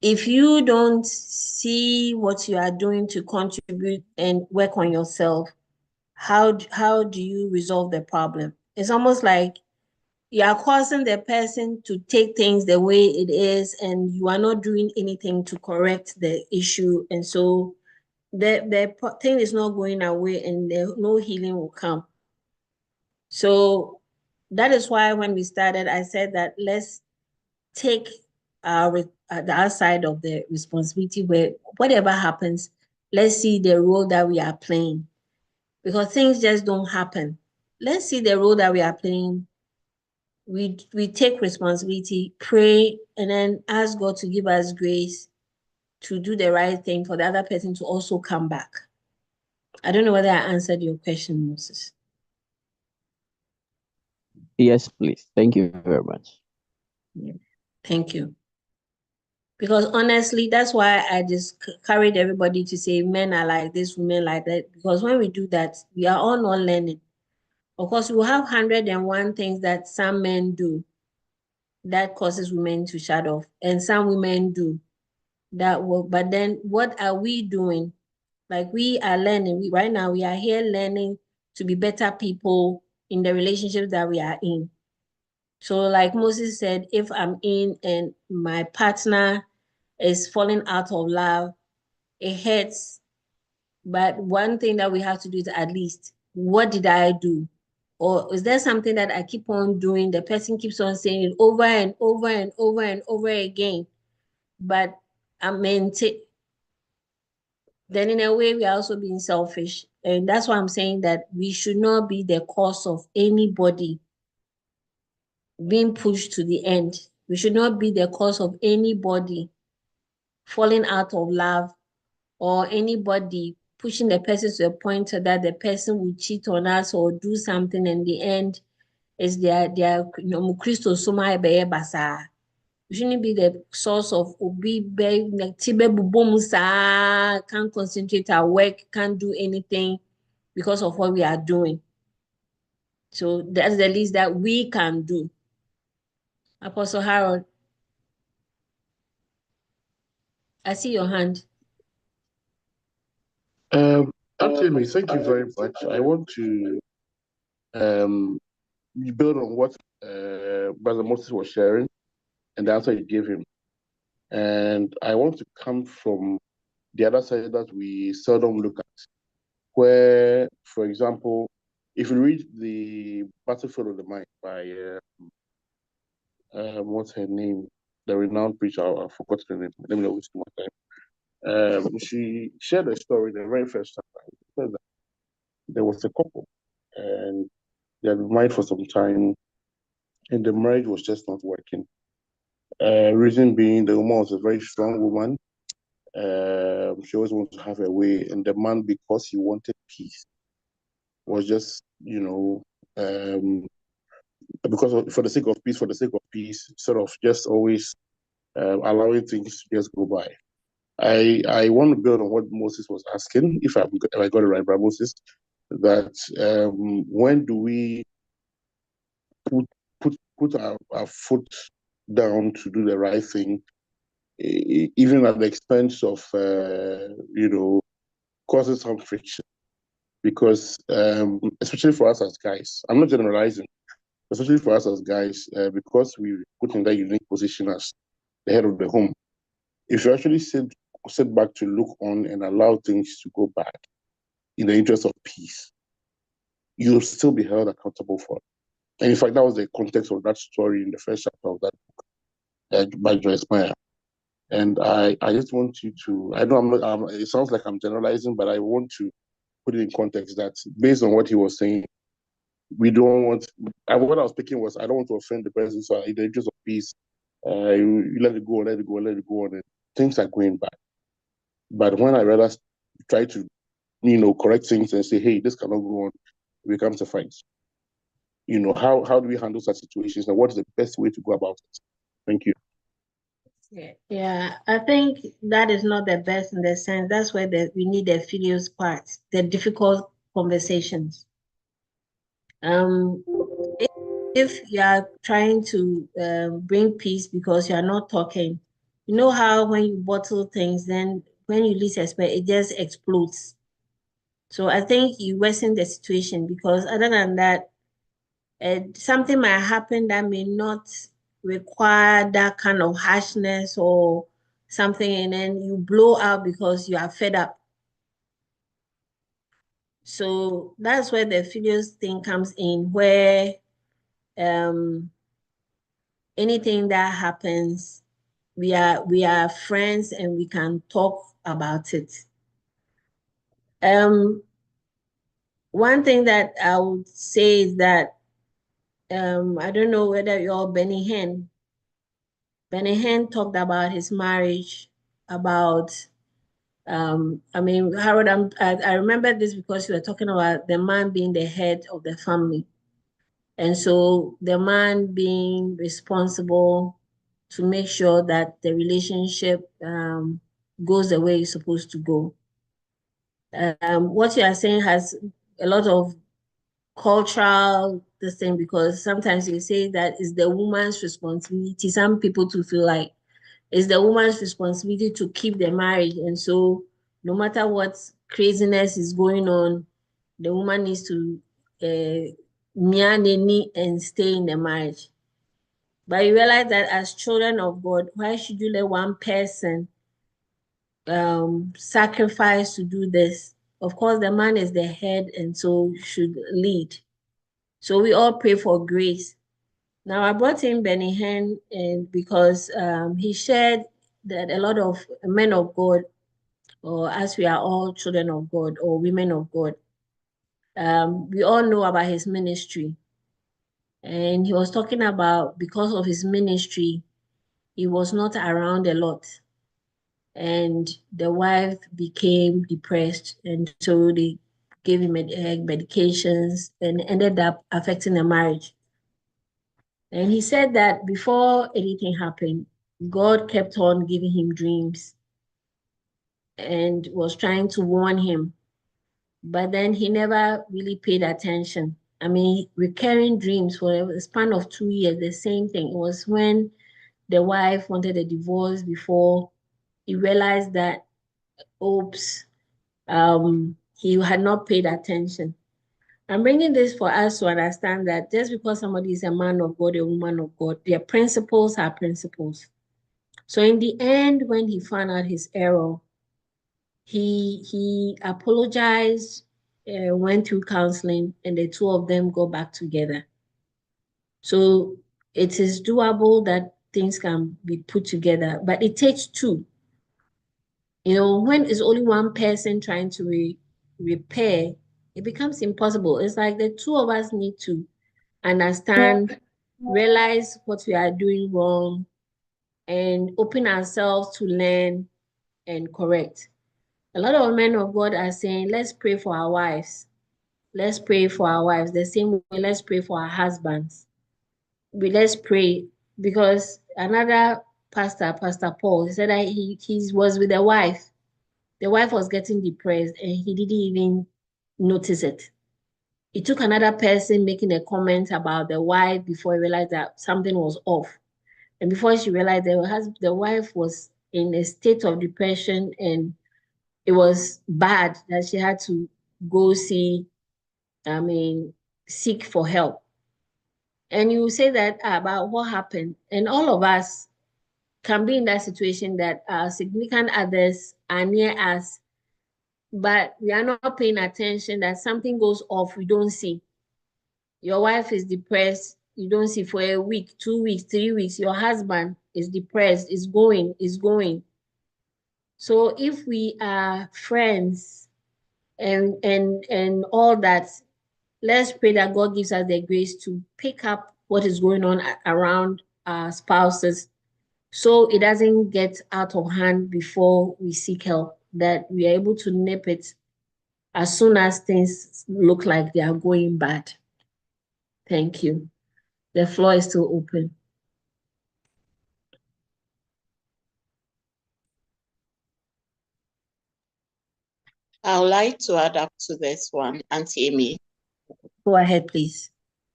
If you don't see what you are doing to contribute and work on yourself, how do you resolve the problem? It's almost like you are causing the person to take things the way it is, and you are not doing anything to correct the issue. And so the thing is not going away, and no healing will come. So that is why when we started, I said that let's take the outside of the responsibility, where whatever happens, let's see the role that we are playing, because things just don't happen. Let's see the role that we are playing. We take responsibility, pray, and then ask God to give us grace to do the right thing for the other person to also come back. I don't know whether I answered your question, Moses. Yes, please. Thank you very much. Yeah. Thank you. Because honestly, that's why I just carried everybody to say men are like this, women like that. Because when we do that, we are all not learning. Of course, we will have 101 things that some men do that causes women to shut off, and some women do that work. But then what are we doing? Like, we are learning. Right now, we are here learning to be better people in the relationships that we are in. So like Moses said, if I'm in and my partner is falling out of love, it hurts. But one thing that we have to do is, at least, what did I do? Or is there something that I keep on doing? The person keeps on saying it over and over and over and over again. But I meant it. Then in a way, we are also being selfish. And that's why I'm saying that we should not be the cause of anybody being pushed to the end. We should not be the cause of anybody falling out of love, or anybody pushing the person to a point so that the person will cheat on us or do something, and in the end is their Christo Soma Ebe Basa. We shouldn't be the source of obi can't concentrate our work, can't do anything because of what we are doing. So that's the least that we can do. Apostle Harold, I see your hand. Anthony, thank you very much. I want to build on what Brother Moses was sharing and the answer you gave him. And I want to come from the other side that we seldom look at, where, for example, if you read the Battlefield of the Mind by, what's her name? The renowned preacher, I forgot her name. Let me know which one time. She shared a story the very first time. She said that there was a couple and they had been married for some time and the marriage was just not working. Reason being, the woman was a very strong woman. She always wanted to have her way, and the man, because he wanted peace, was just, for the sake of peace, sort of just always allowing things to just go by. I want to build on what Moses was asking, if I got it right, Brother Moses, that when do we put our foot down to do the right thing, even at the expense of causing some friction? Because especially for us as guys, I'm not generalizing, especially for us as guys, because we put in that unique position as the head of the home, if you actually sit back to look on and allow things to go back in the interest of peace, you'll still be held accountable for it. And in fact, that was the context of that story in the first chapter of that book by Joyce Meyer. And I just want you to, I know I'm not, it sounds like I'm generalizing, but I want to put it in context that based on what he was saying, we don't want, what I was picking was, I don't want to offend the person, so in the interest of peace, you let it go, and things are going back. But when I rather try to, correct things and say, hey, this cannot go on, it becomes a fight. How do we handle such situations, and what is the best way to go about it? Thank you. Yeah, I think that is not the best in the sense. That's where we need the filius part, the difficult conversations. If you are trying to bring peace because you are not talking, you know how when you bottle things, then when you least expect, it just explodes. So I think you worsen the situation, because other than that, something might happen that may not require that kind of harshness or something, and then you blow out because you are fed up. So that's where the filius thing comes in, where anything that happens, we are friends and we can talk about it. One thing that I would say is that I don't know whether you're Benny Hinn. Benny Hinn talked about his marriage, about Harold, I remember this because you were talking about the man being the head of the family. And so the man being responsible to make sure that the relationship goes the way it's supposed to go. What you are saying has a lot of cultural thing, because sometimes you say that it's the woman's responsibility. Some people to feel like it's the woman's responsibility to keep the marriage. And so no matter what craziness is going on, the woman needs to and stay in the marriage. But you realize that as children of God, why should you let one person sacrifice to do this? Of course, the man is the head and so should lead. So we all pray for grace. Now I brought in Benny Hinn and because he shared that a lot of men of God, or as we are all children of God or women of God, we all know about his ministry. And he was talking about because of his ministry, he was not around a lot. And the wife became depressed. And so they gave him medications and ended up affecting the marriage. And he said that before anything happened, God kept on giving him dreams and was trying to warn him. But then he never really paid attention. I mean, recurring dreams for a span of 2 years, the same thing. It was when the wife wanted a divorce before he realized that, oops, he had not paid attention. I'm bringing this for us to understand that just because somebody is a man of God, a woman of God, their principles are principles. So in the end, when he found out his error, he apologized, went through counseling, and the two of them go back together. So it is doable that things can be put together, but it takes two. You know, when it's only one person trying to repair, it becomes impossible. It's like the two of us need to understand, realize what we are doing wrong, and open ourselves to learn and correct. A lot of men of God are saying, let's pray for our wives. Let's pray for our wives. The same way, let's pray for our husbands. Let's pray because another pastor, Pastor Paul, he said that he was with a wife. The wife was getting depressed and he didn't even notice it. It took another person making a comment about the wife before he realized that something was off. And before she realized the wife was in a state of depression and it was bad that she had to go seek for help. And you say that about what happened. And all of us can be in that situation that our significant others are near us, but we are not paying attention that something goes off, we don't see. Your wife is depressed, you don't see for a week, 2 weeks, 3 weeks. Your husband is depressed, is going. So if we are friends and all that, let's pray that God gives us the grace to pick up what is going on around our spouses so it doesn't get out of hand before we seek help, that we are able to nip it as soon as things look like they are going bad. Thank you. The floor is still open. I would like to add up to this one, Auntie Amy. Go ahead, please.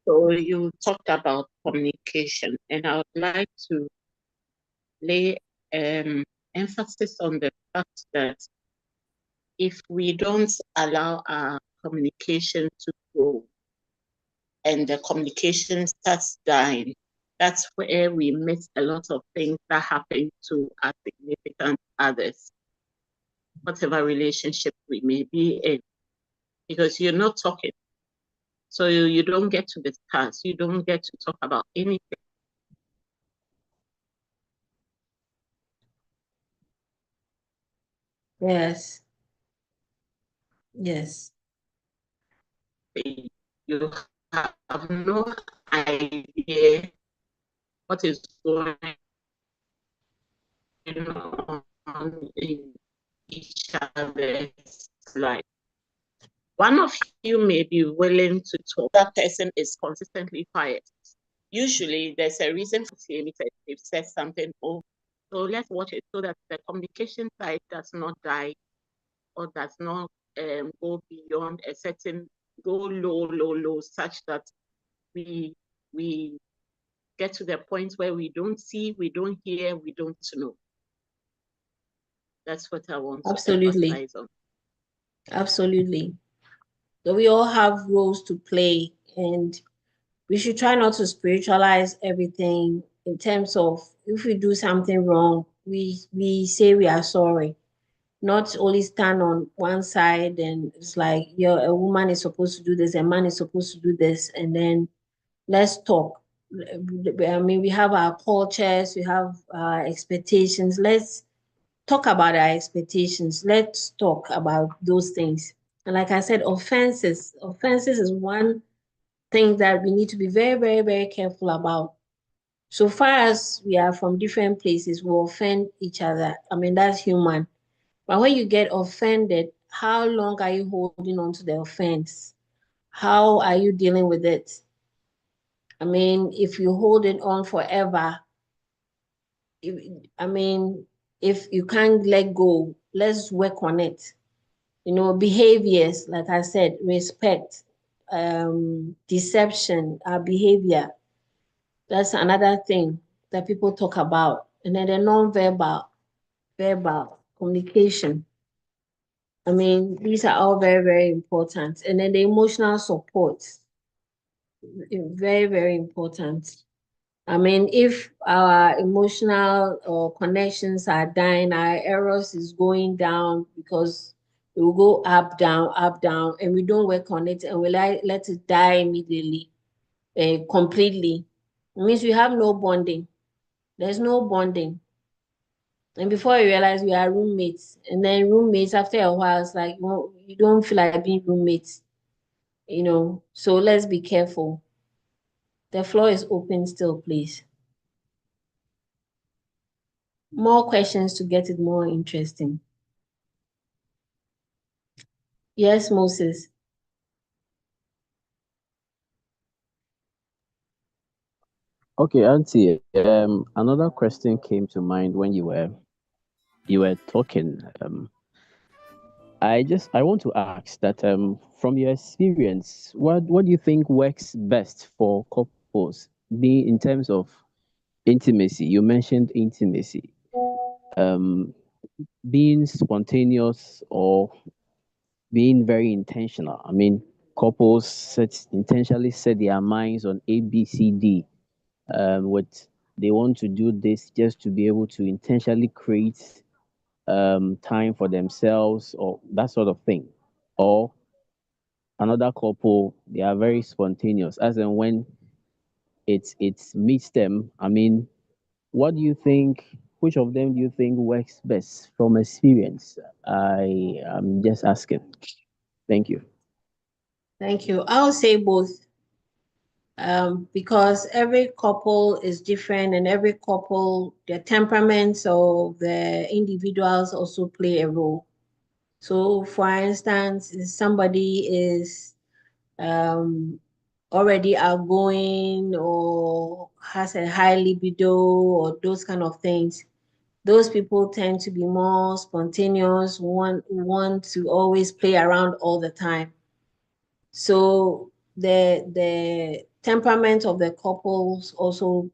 So you talked about communication, and I would like to lay emphasis on the fact that if we don't allow our communication to grow and the communication starts dying, that's where we miss a lot of things that happen to our significant others, whatever relationship we may be in, because you're not talking. So you don't get to discuss, you don't get to talk about anything. Yes. Yes. You have no idea what is going on in each other's life. One of you may be willing to talk. That person is consistently quiet. Usually there's a reason for saying if they've said something over. So let's watch it so that the communication side does not die or does not go beyond a certain, go low, such that we get to the point where we don't see, we don't hear, we don't know. That's what I want to emphasize on. Absolutely. So we all have roles to play, and we should try not to spiritualize everything in terms of if we do something wrong, we say we are sorry. not only stand on one side and it's like a woman is supposed to do this, a man is supposed to do this, and then let's talk. I mean, we have our cultures, we have our expectations. Let's talk about our expectations. Let's talk about those things. And like I said, offenses is one thing that we need to be very, very, very careful about. So far as we are from different places, we offend each other. I mean, that's human. But when you get offended, how long are you holding on to the offense? How are you dealing with it? I mean, if you hold it on forever, if you can't let go, let's work on it. Behaviors, like I said, respect, deception, our behavior. That's another thing that people talk about. And then the non-verbal, verbal communication. I mean, these are all very, very important. And then the emotional support, very, very important. I mean, if our emotional or connections are dying, our eros is going down because it will go up, down, and we don't work on it and we let it die immediately, completely. It means we have no bonding. There's no bonding. And before you realize we are roommates, and then roommates after a while, it's like, well, you don't feel like being roommates, So let's be careful. The floor is open still, please. More questions to get it more interesting. Yes, Moses. Okay, Auntie. Another question came to mind when you were talking. I want to ask that from your experience, what do you think works best for couples, be in terms of intimacy? You mentioned intimacy. Being spontaneous or being very intentional. I mean, couples intentionally set their minds on A, B, C, D. What they want to do this just to be able to intentionally create time for themselves or that sort of thing. Or another couple, they are very spontaneous, as and when it meets them. I mean, what do you think? Which of them do you think works best from experience? I am just asking. Thank you. Thank you. I'll say both. Because every couple is different and every couple, the temperaments of the individuals also play a role. So for instance, if somebody is already outgoing or has a high libido or those kind of things, those people tend to be more spontaneous, want to always play around all the time. So the temperament of the couples also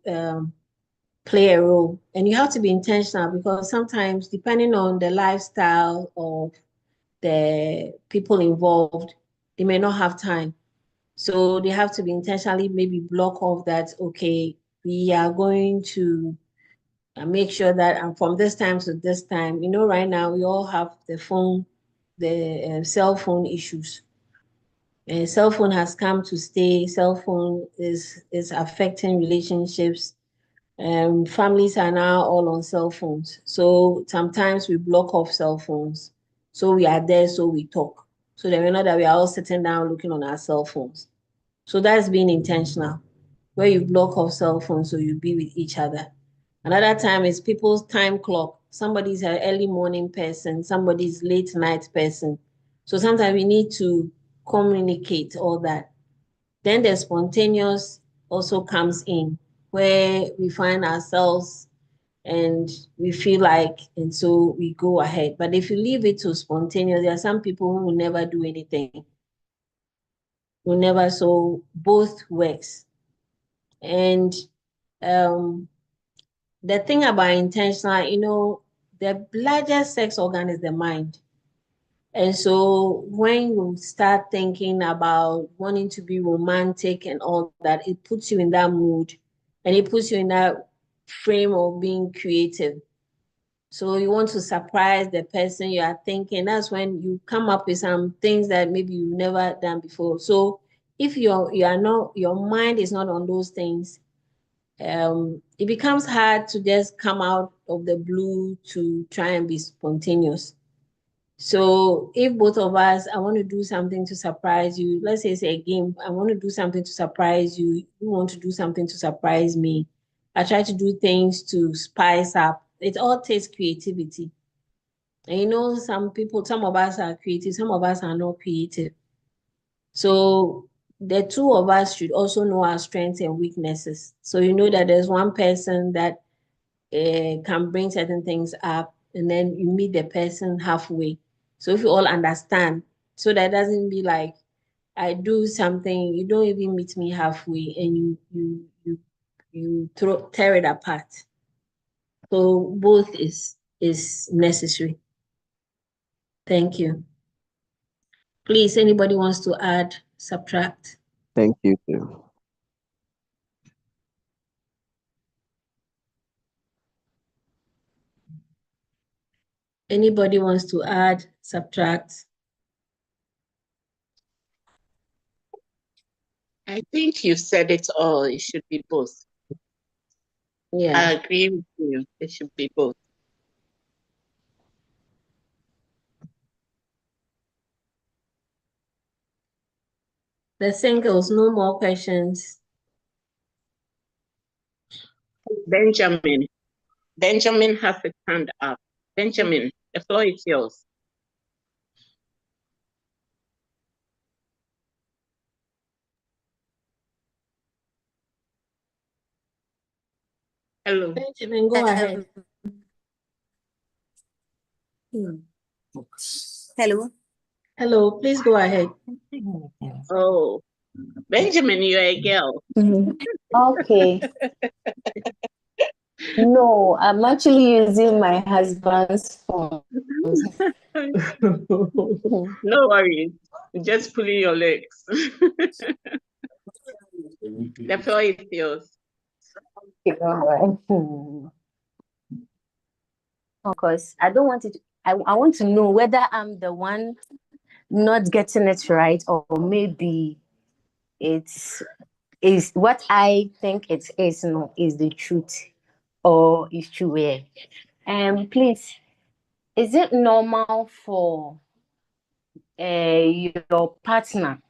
play a role. And you have to be intentional because sometimes, depending on the lifestyle of the people involved, they may not have time. So they have to be intentionally maybe block off that, okay, we are going to make sure that from this time to this time, right now we all have the cell phone issues. Cell phone has come to stay. Cell phone is affecting relationships. Families are now all on cell phones. So sometimes we block off cell phones. So we are there, so we talk. So that we know that we are all sitting down looking on our cell phones. So that's being intentional, where you block off cell phones so you be with each other. Another time is people's time clock. Somebody's an early morning person, somebody's late night person. So sometimes we need to communicate all that. Then the spontaneous also comes in, where we find ourselves and we feel like, and so we go ahead. But if you leave it to spontaneous, there are some people who will never do anything. So both works. And the thing about intentional, the largest sex organ is the mind. And so when you start thinking about wanting to be romantic and all that, it puts you in that mood and it puts you in that frame of being creative. So you want to surprise the person you are thinking. That's when you come up with some things that maybe you've never done before. So if your mind is not on those things, it becomes hard to just come out of the blue to try and be spontaneous. So if both of us, I want to do something to surprise you, let's say it's a game, I want to do something to surprise you, you want to do something to surprise me, I try to do things to spice up. It all takes creativity. And you know, some of us are creative, some of us are not creative. So the two of us should also know our strengths and weaknesses. So you know that there's one person that can bring certain things up, and then you meet the person halfway. So if you all understand, so that doesn't be like I do something, you don't even meet me halfway, and you tear it apart. So both is necessary. Thank you. Please, anybody wants to add, subtract? Thank you too. Anybody wants to add, subtract? I think you said it all. It should be both. Yeah. I agree with you. It should be both. The singles, no more questions. Benjamin. Benjamin has his hand up. Benjamin, the floor is yours. Hello. Benjamin, go ahead. Hello. Hello, please go ahead. Oh, Benjamin, you're a girl. Okay. No, I'm actually using my husband's phone. No worries. Just pulling your legs. The floor is yours. Of course, I don't want it. I want to know whether I'm the one not getting it right, or maybe it's is what I think it is. No, is the truth, or is true. Yeah. Please, is it normal for your partner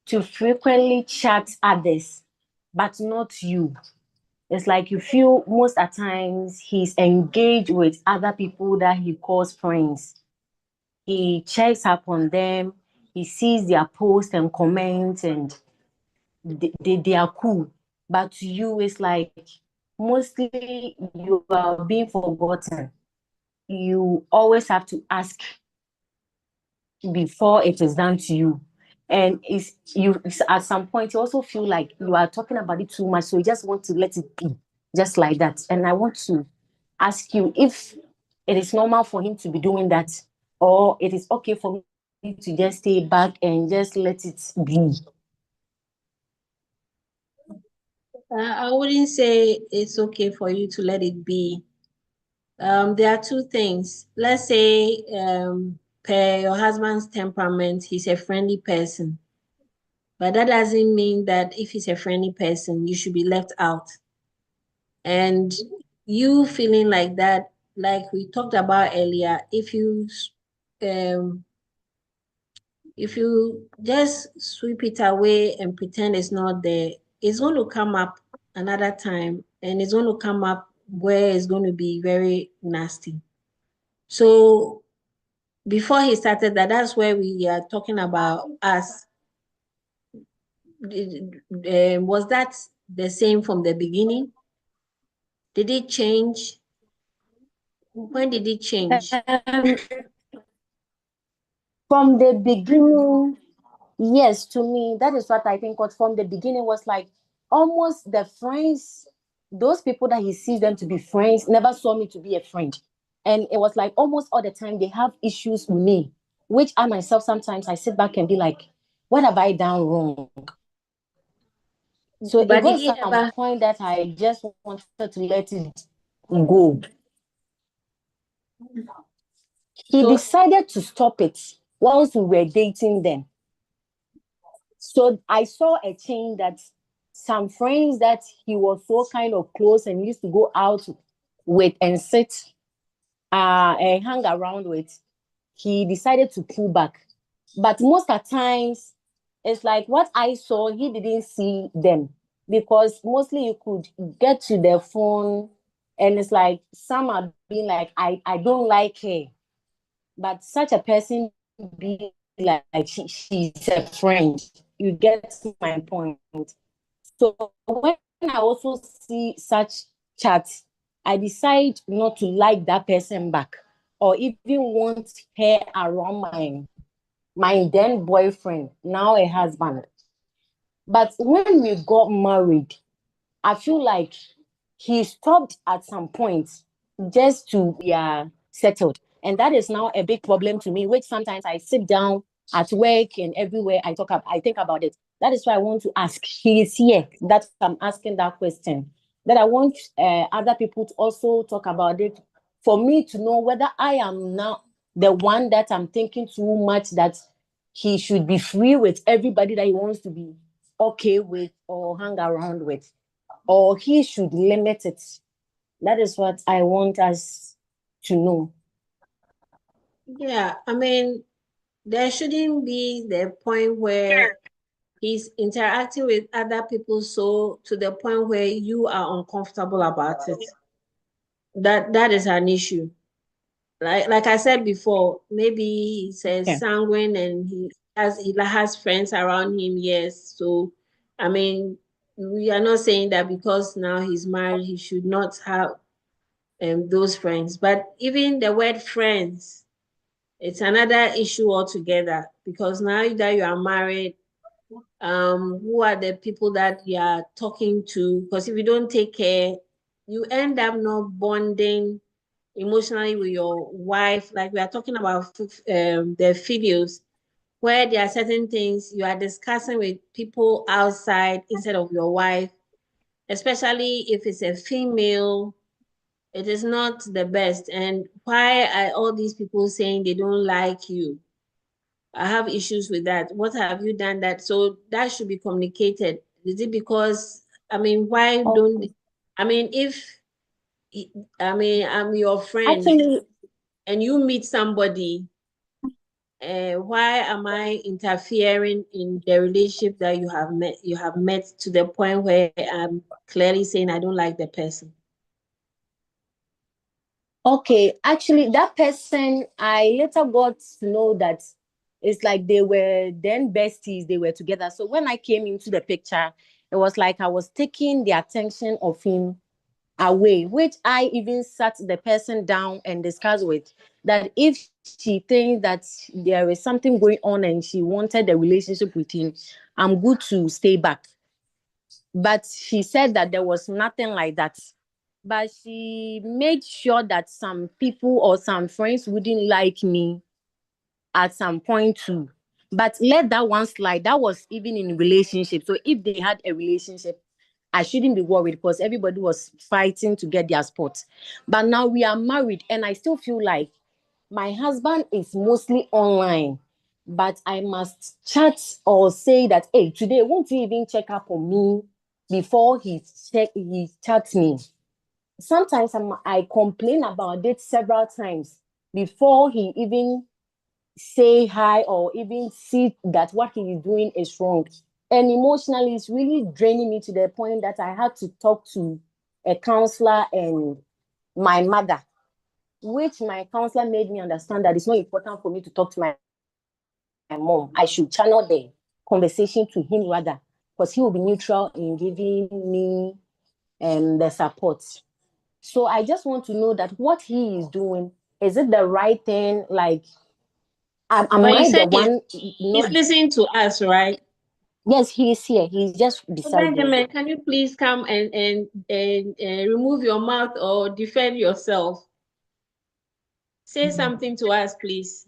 to frequently chat others, but not you? It's like you feel most at times he's engaged with other people that he calls friends. He checks up on them, he sees their posts and comments, and they are cool. But to you, it's like mostly you are being forgotten. You always have to ask before it is done to you. And at some point you also feel like you are talking about it too much, so you just want to let it be just like that. And I want to ask you if it is normal for him to be doing that, or it is okay for me to just stay back and just let it be. I wouldn't say it's okay for you to let it be. There are two things. Let's say per your husband's temperament, he's a friendly person. But that doesn't mean that if he's a friendly person, you should be left out. And you feeling like that, like we talked about earlier, if you just sweep it away and pretend it's not there, it's going to come up another time, and it's going to come up where it's going to be very nasty. So before he started that, that's where we are talking about us. Was that the same from the beginning? Did it change? When did it change? From the beginning, yes, to me, that is what I think. But from the beginning was like almost the friends, those people that he sees them to be friends, never saw me to be a friend. And it was like almost all the time they have issues with me, which I myself, sometimes I sit back and be like, what have I done wrong? So it was some point that I just wanted to let it go. He So- decided to stop it once we were dating then. So I saw a change that some friends that he was so kind of close and used to go out with and sit and hang around with, he decided to pull back. But most of the times, it's like what I saw, he didn't see them, because mostly you could get to their phone and it's like some are being like, I don't like her. But such a person be like she's a friend. You get my point. So when I also see such chats, I decide not to like that person back or even want her around my then boyfriend, now a husband. But when we got married, I feel like he stopped at some point just to be settled. And that is now a big problem to me, which sometimes I sit down at work and everywhere I think about it. That is why I want to ask. He is here. That I'm asking that question. That I want other people to also talk about it, for me to know whether I am now the one that I'm thinking too much, that he should be free with everybody that he wants to be okay with or hang around with, or he should limit it. That is what I want us to know. Yeah, I mean, there shouldn't be the point where he's interacting with other people so to the point where you are uncomfortable about it. That is an issue. Like I said before, maybe he's sanguine and he has friends around him, yes. So I mean, we are not saying that because now he's married, he should not have those friends. But even the word friends, it's another issue altogether, because now that you are married, who are the people that you are talking to? Because if you don't take care, you end up not bonding emotionally with your wife. Like we are talking about the videos where there are certain things you are discussing with people outside instead of your wife, especially if it's a female. It is not the best. And why are all these people saying they don't like you? I have issues with that. What have you done that? So that should be communicated. Is it because, I mean, why don't, I mean, if, I mean, I'm your friend Actually, and you meet somebody, why am I interfering in the relationship that you have met to the point where I'm clearly saying I don't like the person? okay, actually, that person, I later got to know that it's like they were then besties, they were together. So when I came into the picture, it was like I was taking the attention of him away, which I even sat the person down and discussed with, that if she thinks that there is something going on and she wanted a relationship with him, I'm good to stay back. But she said that there was nothing like that. But she made sure that some people or some friends wouldn't like me at some point too. But let that one slide. That was even in relationship. So if they had a relationship, I shouldn't be worried because everybody was fighting to get their spot. But now we are married and I still feel like my husband is mostly online, but I must chat or say that, hey, today won't you even check up on me before he chats me? Sometimes I complain about it several times before he even say hi or even see that what he is doing is wrong. And emotionally, it's really draining me to the point that I had to talk to a counselor and my mother, which my counselor made me understand that it's not important for me to talk to my mom. I should channel the conversation to him rather, because he will be neutral in giving me the support. So I just want to know that what he is doing, is it the right thing? Like, am I the one? He's listening to us, right? Yes, he is here. He's just beside me. Benjamin, can you please come and remove your mouth or defend yourself? Say something to us, please.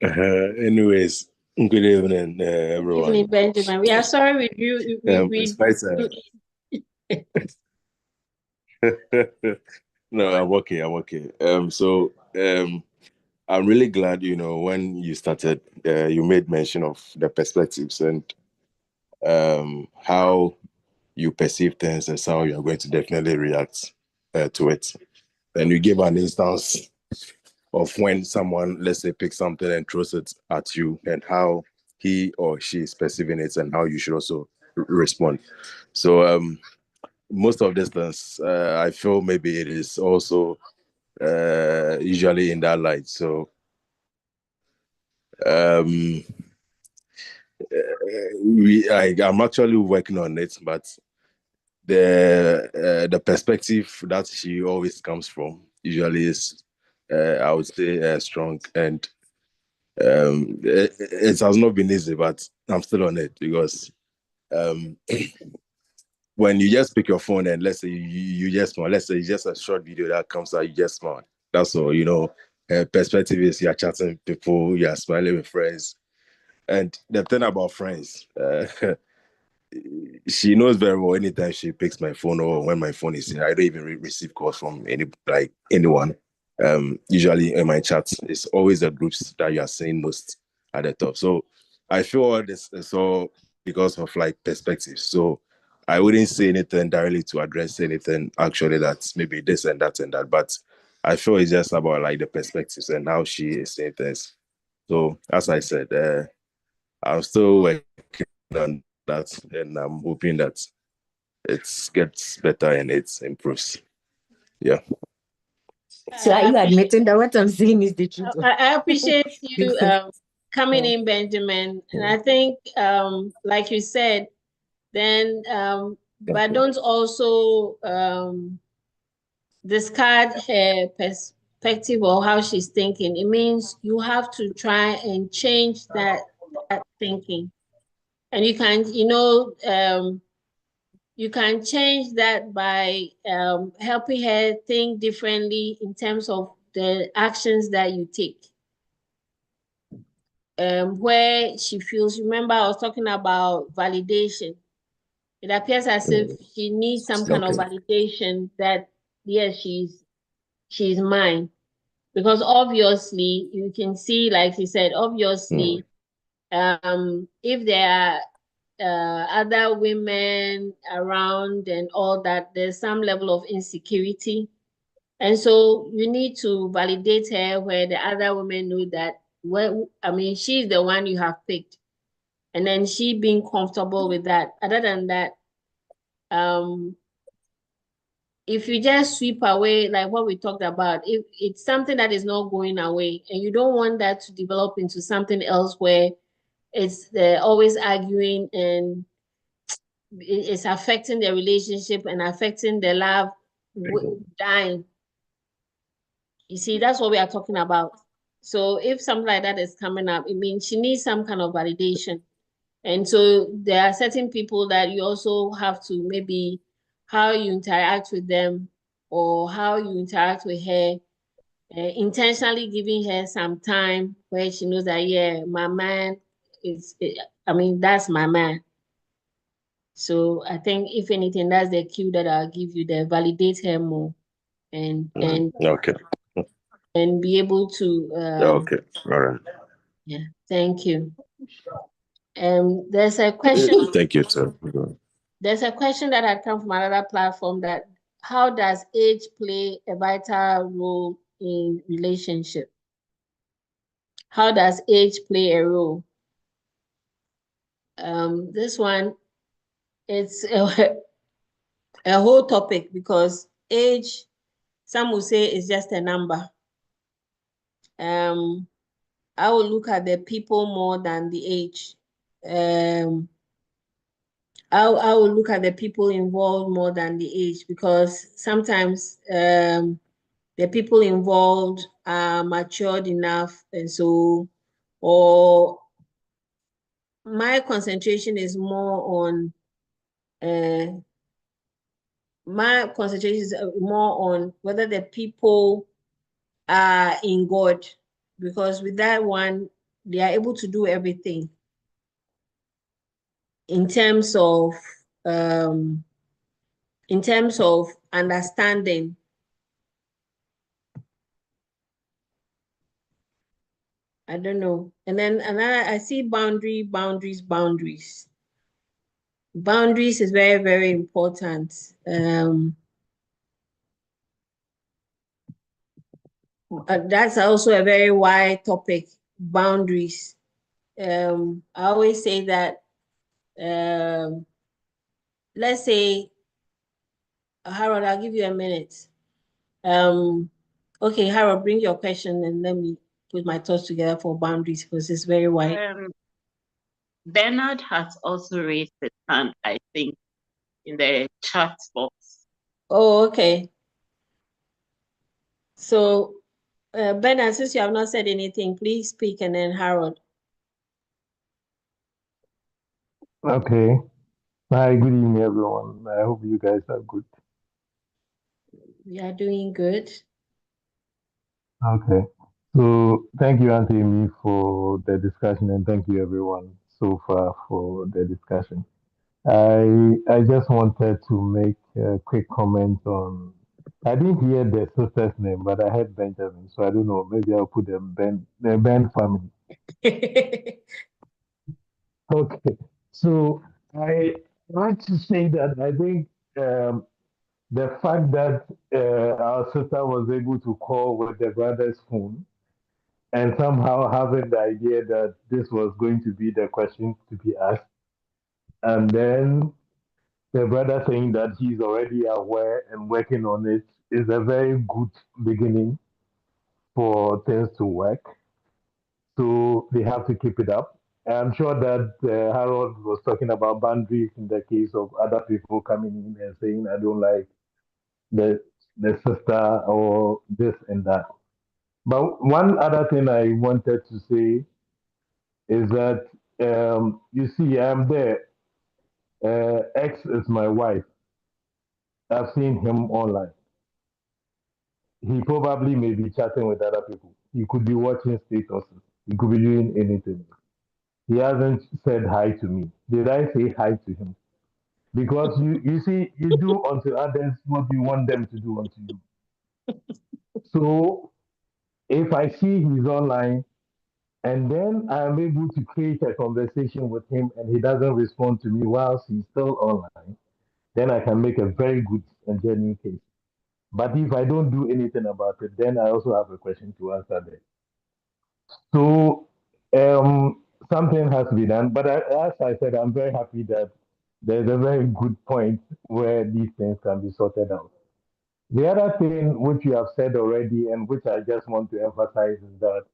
Anyways, good evening, everyone. Good evening, Benjamin. We are sorry with you. It's my turn. No, I'm okay. I'm okay. I'm really glad, when you started, you made mention of the perspectives and how you perceive things and how you are going to definitely react to it. And you gave an instance of when someone, let's say, picks something and throws it at you, and how he or she is perceiving it, and how you should also respond. So most of these things, I feel maybe it is also usually in that light. So I'm actually working on it, but the perspective that she always comes from usually is, I would say, strong, and it has not been easy, but I'm still on it because when you just pick your phone and let's say you just smile, let's say it's just a short video that comes out, you just smile. That's all, perspective is you're chatting with people, you're smiling with friends. And the thing about friends, she knows very well anytime she picks my phone or when my phone is in, I don't even receive calls from anyone. Usually in my chats, it's always the groups that you are seeing most at the top. So I feel all this is all because of perspectives. So I wouldn't say anything directly to address anything actually that's maybe this and that and that, but I feel it's just about the perspectives and how she is saying things. So as I said, I'm still working on that, and I'm hoping that it gets better and it improves. Yeah. So are you admitting that what I'm saying is the truth? I appreciate you coming in, Benjamin. And I think, like you said, then, but don't also discard her perspective or how she's thinking. It means you have to try and change that thinking. And you can, you can change that by helping her think differently in terms of the actions that you take. Where she feels, remember I was talking about validation. It appears as if she needs some kind of validation that, yes, she's mine. Because obviously you can see, like she said, obviously, if there are other women around and all that, there's some level of insecurity. And so you need to validate her where the other women know that, she's the one you have picked. And then she being comfortable with that. Other than that, if you just sweep away, like what we talked about, if it's something that is not going away and you don't want that to develop into something else where it's always arguing and it's affecting the relationship and affecting the love dying. You see, that's what we are talking about. So if something like that is coming up, it means she needs some kind of validation. And so there are certain people that you also have to maybe how you interact with them or how you interact with her, intentionally giving her some time where she knows that, yeah, my man that's my man. So I think if anything, that's the cue that I'll give you, that validate her more and Okay. and be able to Okay. All right. yeah, thank you. There's a question. Thank you, sir. There's a question that had come from another platform that how does age play a vital role in relationship? How does age play a role? This one, it's a whole topic because age, some will say is just a number. I will look at the people more than the age. I will look at the people involved more than the age because sometimes the people involved are matured enough, and so, or my concentration is more on whether the people are in God, because with that one, they are able to do everything in terms of understanding I don't know. And then I see boundaries. Boundaries is very, very important. That's also a very wide topic, boundaries. I always say that, let's say, Harold, I'll give you a minute. Okay, Harold, bring your question and let me put my thoughts together for boundaries because it's very wide. Bernard has also raised his hand, I think, in the chat box. Oh, okay. So, Bernard, since you have not said anything, please speak, and then Harold. Okay. Hi, good evening, everyone. I hope you guys are good. We are doing good. Okay. So thank you, Auntie Amy, for the discussion, and thank you, everyone, so far for the discussion. I just wanted to make a quick comment on. I didn't hear the sister's name, but I heard Benjamin, so I don't know. Maybe I'll put the Ben family. Okay. So I want to say that I think the fact that our sister was able to call with the brother's phone and somehow having the idea that this was going to be the question to be asked, and then the brother saying that he's already aware and working on it is a very good beginning for things to work. So they have to keep it up. I'm sure that Harold was talking about boundaries in the case of other people coming in and saying, I don't like the sister or this and that. But one other thing I wanted to say is that you see, I'm there. X is my wife. I've seen him online. He probably may be chatting with other people. He could be watching statuses. He could be doing anything. He hasn't said hi to me. Did I say hi to him? Because you see, you do unto others what you want them to do unto you. So if I see he's online and then I'm able to create a conversation with him and he doesn't respond to me whilst he's still online, then I can make a very good and genuine case. But if I don't do anything about it, then I also have a question to answer there. So something has to be done. But as I said, I'm very happy that there's a very good point where these things can be sorted out. The other thing which you have said already and which I just want to emphasize is that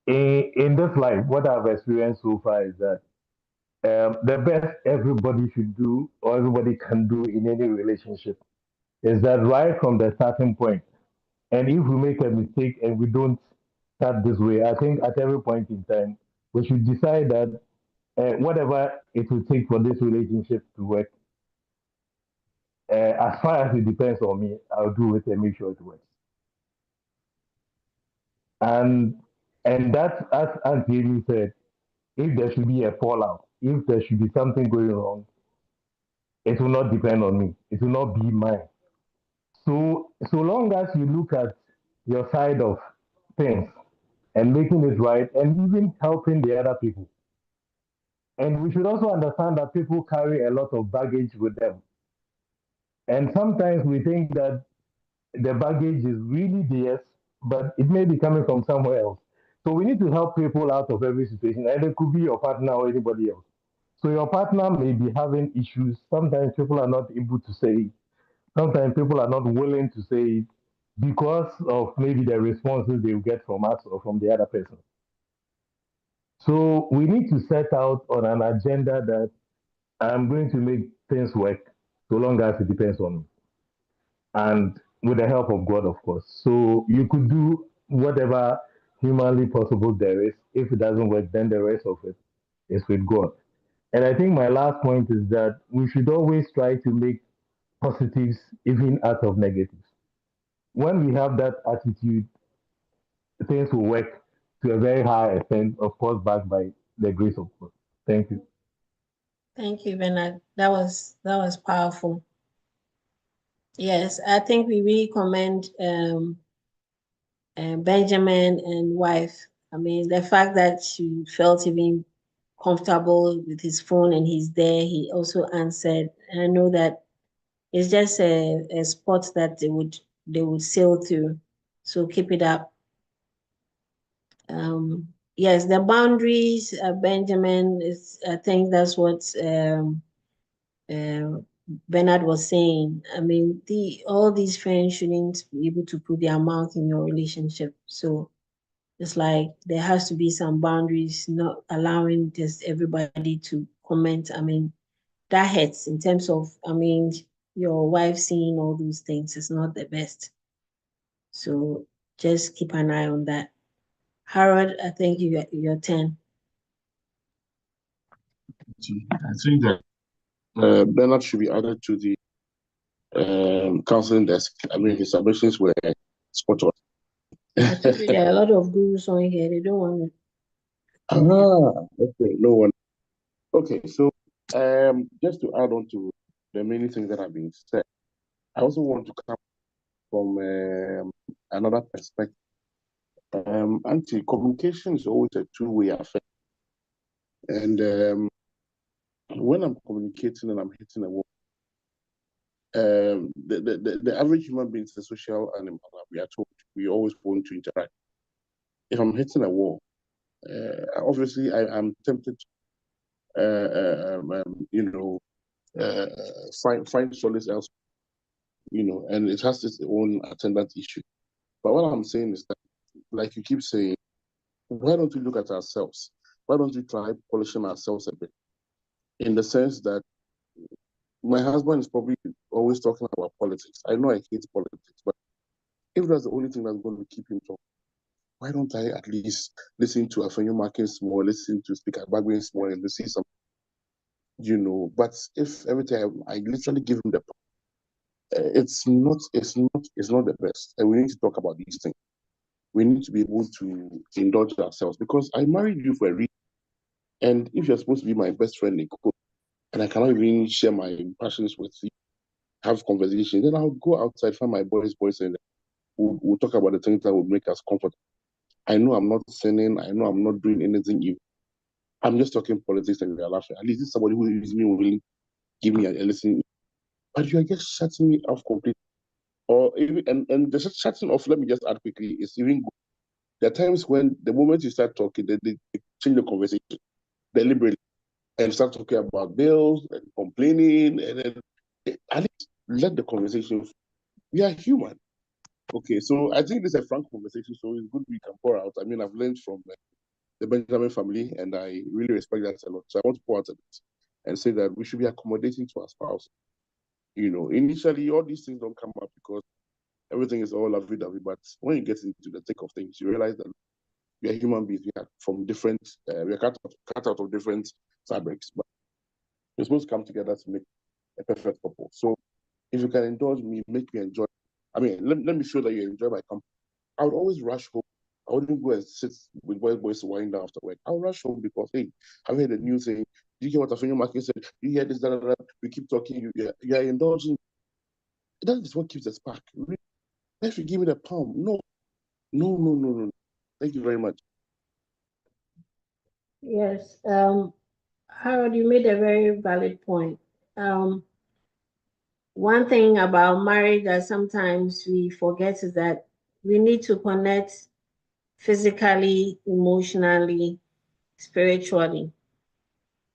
in this life, what I've experienced so far is that the best everybody should do or everybody can do in any relationship is that right from the starting point, and if we make a mistake and we don't start this way, I think at every point in time, we should decide that whatever it will take for this relationship to work, as far as it depends on me, I'll do it and make sure it works. And that's as Auntie Amy said, if there should be a fallout, if there should be something going wrong, it will not depend on me. It will not be mine. So long as you look at your side of things and making it right and even helping the other people. And we should also understand that people carry a lot of baggage with them. And sometimes we think that the baggage is really theirs, but it may be coming from somewhere else. So we need to help people out of every situation, and it could be your partner or anybody else. So your partner may be having issues. Sometimes people are not able to say it. Sometimes people are not willing to say it because of maybe the responses they will get from us or from the other person. So we need to set out on an agenda that I'm going to make things work so long as it depends on me. And with the help of God, of course. So you could do whatever humanly possible there is. If it doesn't work, then the rest of it is with God. And I think my last point is that we should always try to make positives even out of negatives. When we have that attitude, things will work to a very high extent, of course, backed by the grace of God. Thank you. Thank you, Bernard. That was powerful. Yes, I think we really commend Benjamin and wife I mean, the fact that she felt even comfortable with his phone and he's there, he also answered. And I know that it's just a sport that they would sail through. So keep it up. Yes, the boundaries, Benjamin, I think that's what Bernard was saying. I mean, all these friends shouldn't be able to put their mouth in your relationship. So it's like there has to be some boundaries, not allowing just everybody to comment. I mean, that hurts in terms of, I mean, your wife seeing all those things is not the best. So just keep an eye on that. Harold, I think your turn. I think that Bernard should be added to the counseling desk. I mean, his submissions were spot on. Actually, there are a lot of gurus on here. They don't want it. Okay, no one. Okay, so just to add on to the many things that have been said, I also want to come from another perspective. Communication is always a two-way affair. And when I'm communicating and I'm hitting a wall, the average human being is a social animal. We are told we always want to interact. If I'm hitting a wall, obviously I'm tempted to, find solace elsewhere, and it has its own attendant issue. But what I'm saying is that, like you keep saying, why don't we look at ourselves? Why don't we try polishing ourselves a bit? In the sense that my husband is probably always talking about politics. I know I hate politics, but if that's the only thing that's going to keep him talking, why don't I at least listen to Afenyo Markins more, listen to Speaker Bagwins more, and to see some, But if every time I literally give him the, it's not the best. And we need to talk about these things. We need to be able to indulge ourselves, because I married you for a reason. And if you're supposed to be my best friend in code, and I cannot even share my passions with you, have conversations, then I'll go outside, find my boys, and we'll talk about the things that would make us comfortable. I know I'm not sinning. I know I'm not doing anything evil. I'm just talking politics and we are laughing. At least this is somebody who is me willing give me a listen. But you are just shutting me off completely. Or even and the shutting off, let me just add quickly, is even good. There are times when the moment you start talking, they change the conversation deliberately and start talking about bills and complaining, and then at least let the conversation. We are human. Okay, so I think this is a frank conversation, so it's good we can pour out. I mean, I've learned from the Benjamin family, and I really respect that a lot. So I want to pour out a bit and say that we should be accommodating to our spouse. Initially, all these things don't come up because everything is all lovey-dovey, but when you get into the thick of things, you realize that we are human beings. We are from different, we are cut out of different fabrics, but we're supposed to come together to make a perfect couple. So if you can indulge me, make me enjoy. I mean, let me feel that you enjoy my company. I would always rush home. I wouldn't go and sit with boys wind down after work. I'll rush home because, hey, I've heard the news saying, do you hear what Afenyo Markins said? Do you hear this, that? We keep talking, you are indulging. That is what keeps the spark. If you give me the palm, no. Thank you very much. Yes, Harold, you made a very valid point. One thing about marriage that sometimes we forget is that we need to connect physically, emotionally, spiritually.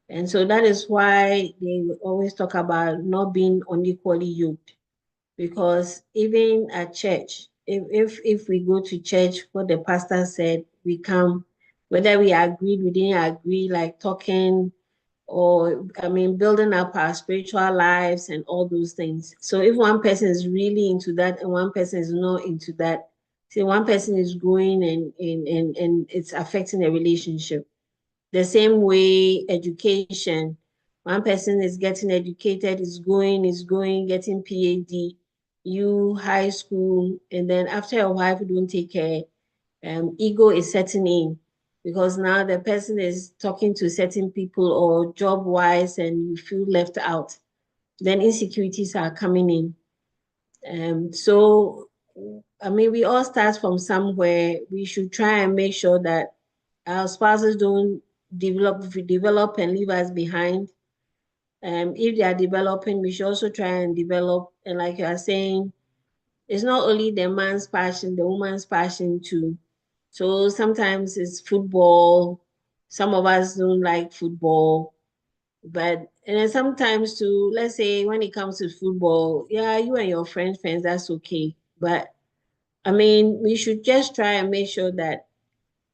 And so that is why they always talk about not being unequally yoked. Because even at church, if we go to church, what the pastor said, we come, whether we agreed, we didn't agree, like talking, or building up our spiritual lives and all those things. So if one person is really into that and one person is not into that, say one person is going and it's affecting the relationship. The same way education, one person is getting educated, is going, getting PhD, you high school, and then after a while, if you don't take care, ego is setting in, because now the person is talking to certain people or job-wise and you feel left out. Then insecurities are coming in. So, we all start from somewhere. We should try and make sure that our spouses don't develop and leave us behind. If they are developing, we should also try and develop. And like you are saying, it's not only the man's passion, the woman's passion too. So sometimes it's football. Some of us don't like football. And then sometimes too, let's say when it comes to football, yeah, you and your friends, that's okay. But I mean, we should just try and make sure that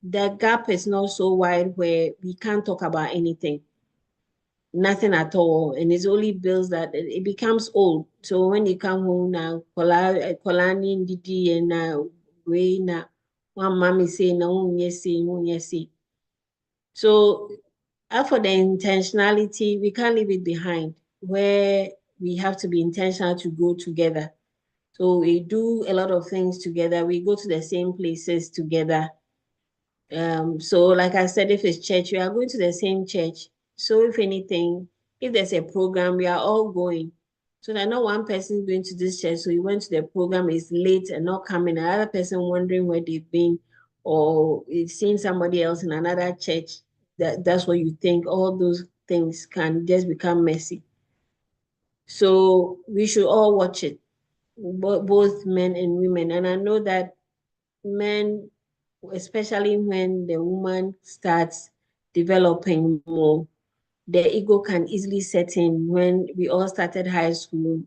the gap is not so wide where we can't talk about anything, nothing at all. And it's only bills that it becomes old. So when you come home now, Kolani Didi and now way now, one mommy say no, yes, yes. So for the intentionality, we can't leave it behind, where we have to be intentional to go together. So we do a lot of things together. We go to the same places together. So like I said, if it's church, we are going to the same church. So if anything, if there's a program, we are all going. So that not one person is going to this church, so he went to the program, is late and not coming, another person wondering where they've been, or you've seen somebody else in another church. That's what you think. All those things can just become messy. So we should all watch it, both men and women. And I know that men, especially when the woman starts developing more, the ego can easily set in. When we all started high school,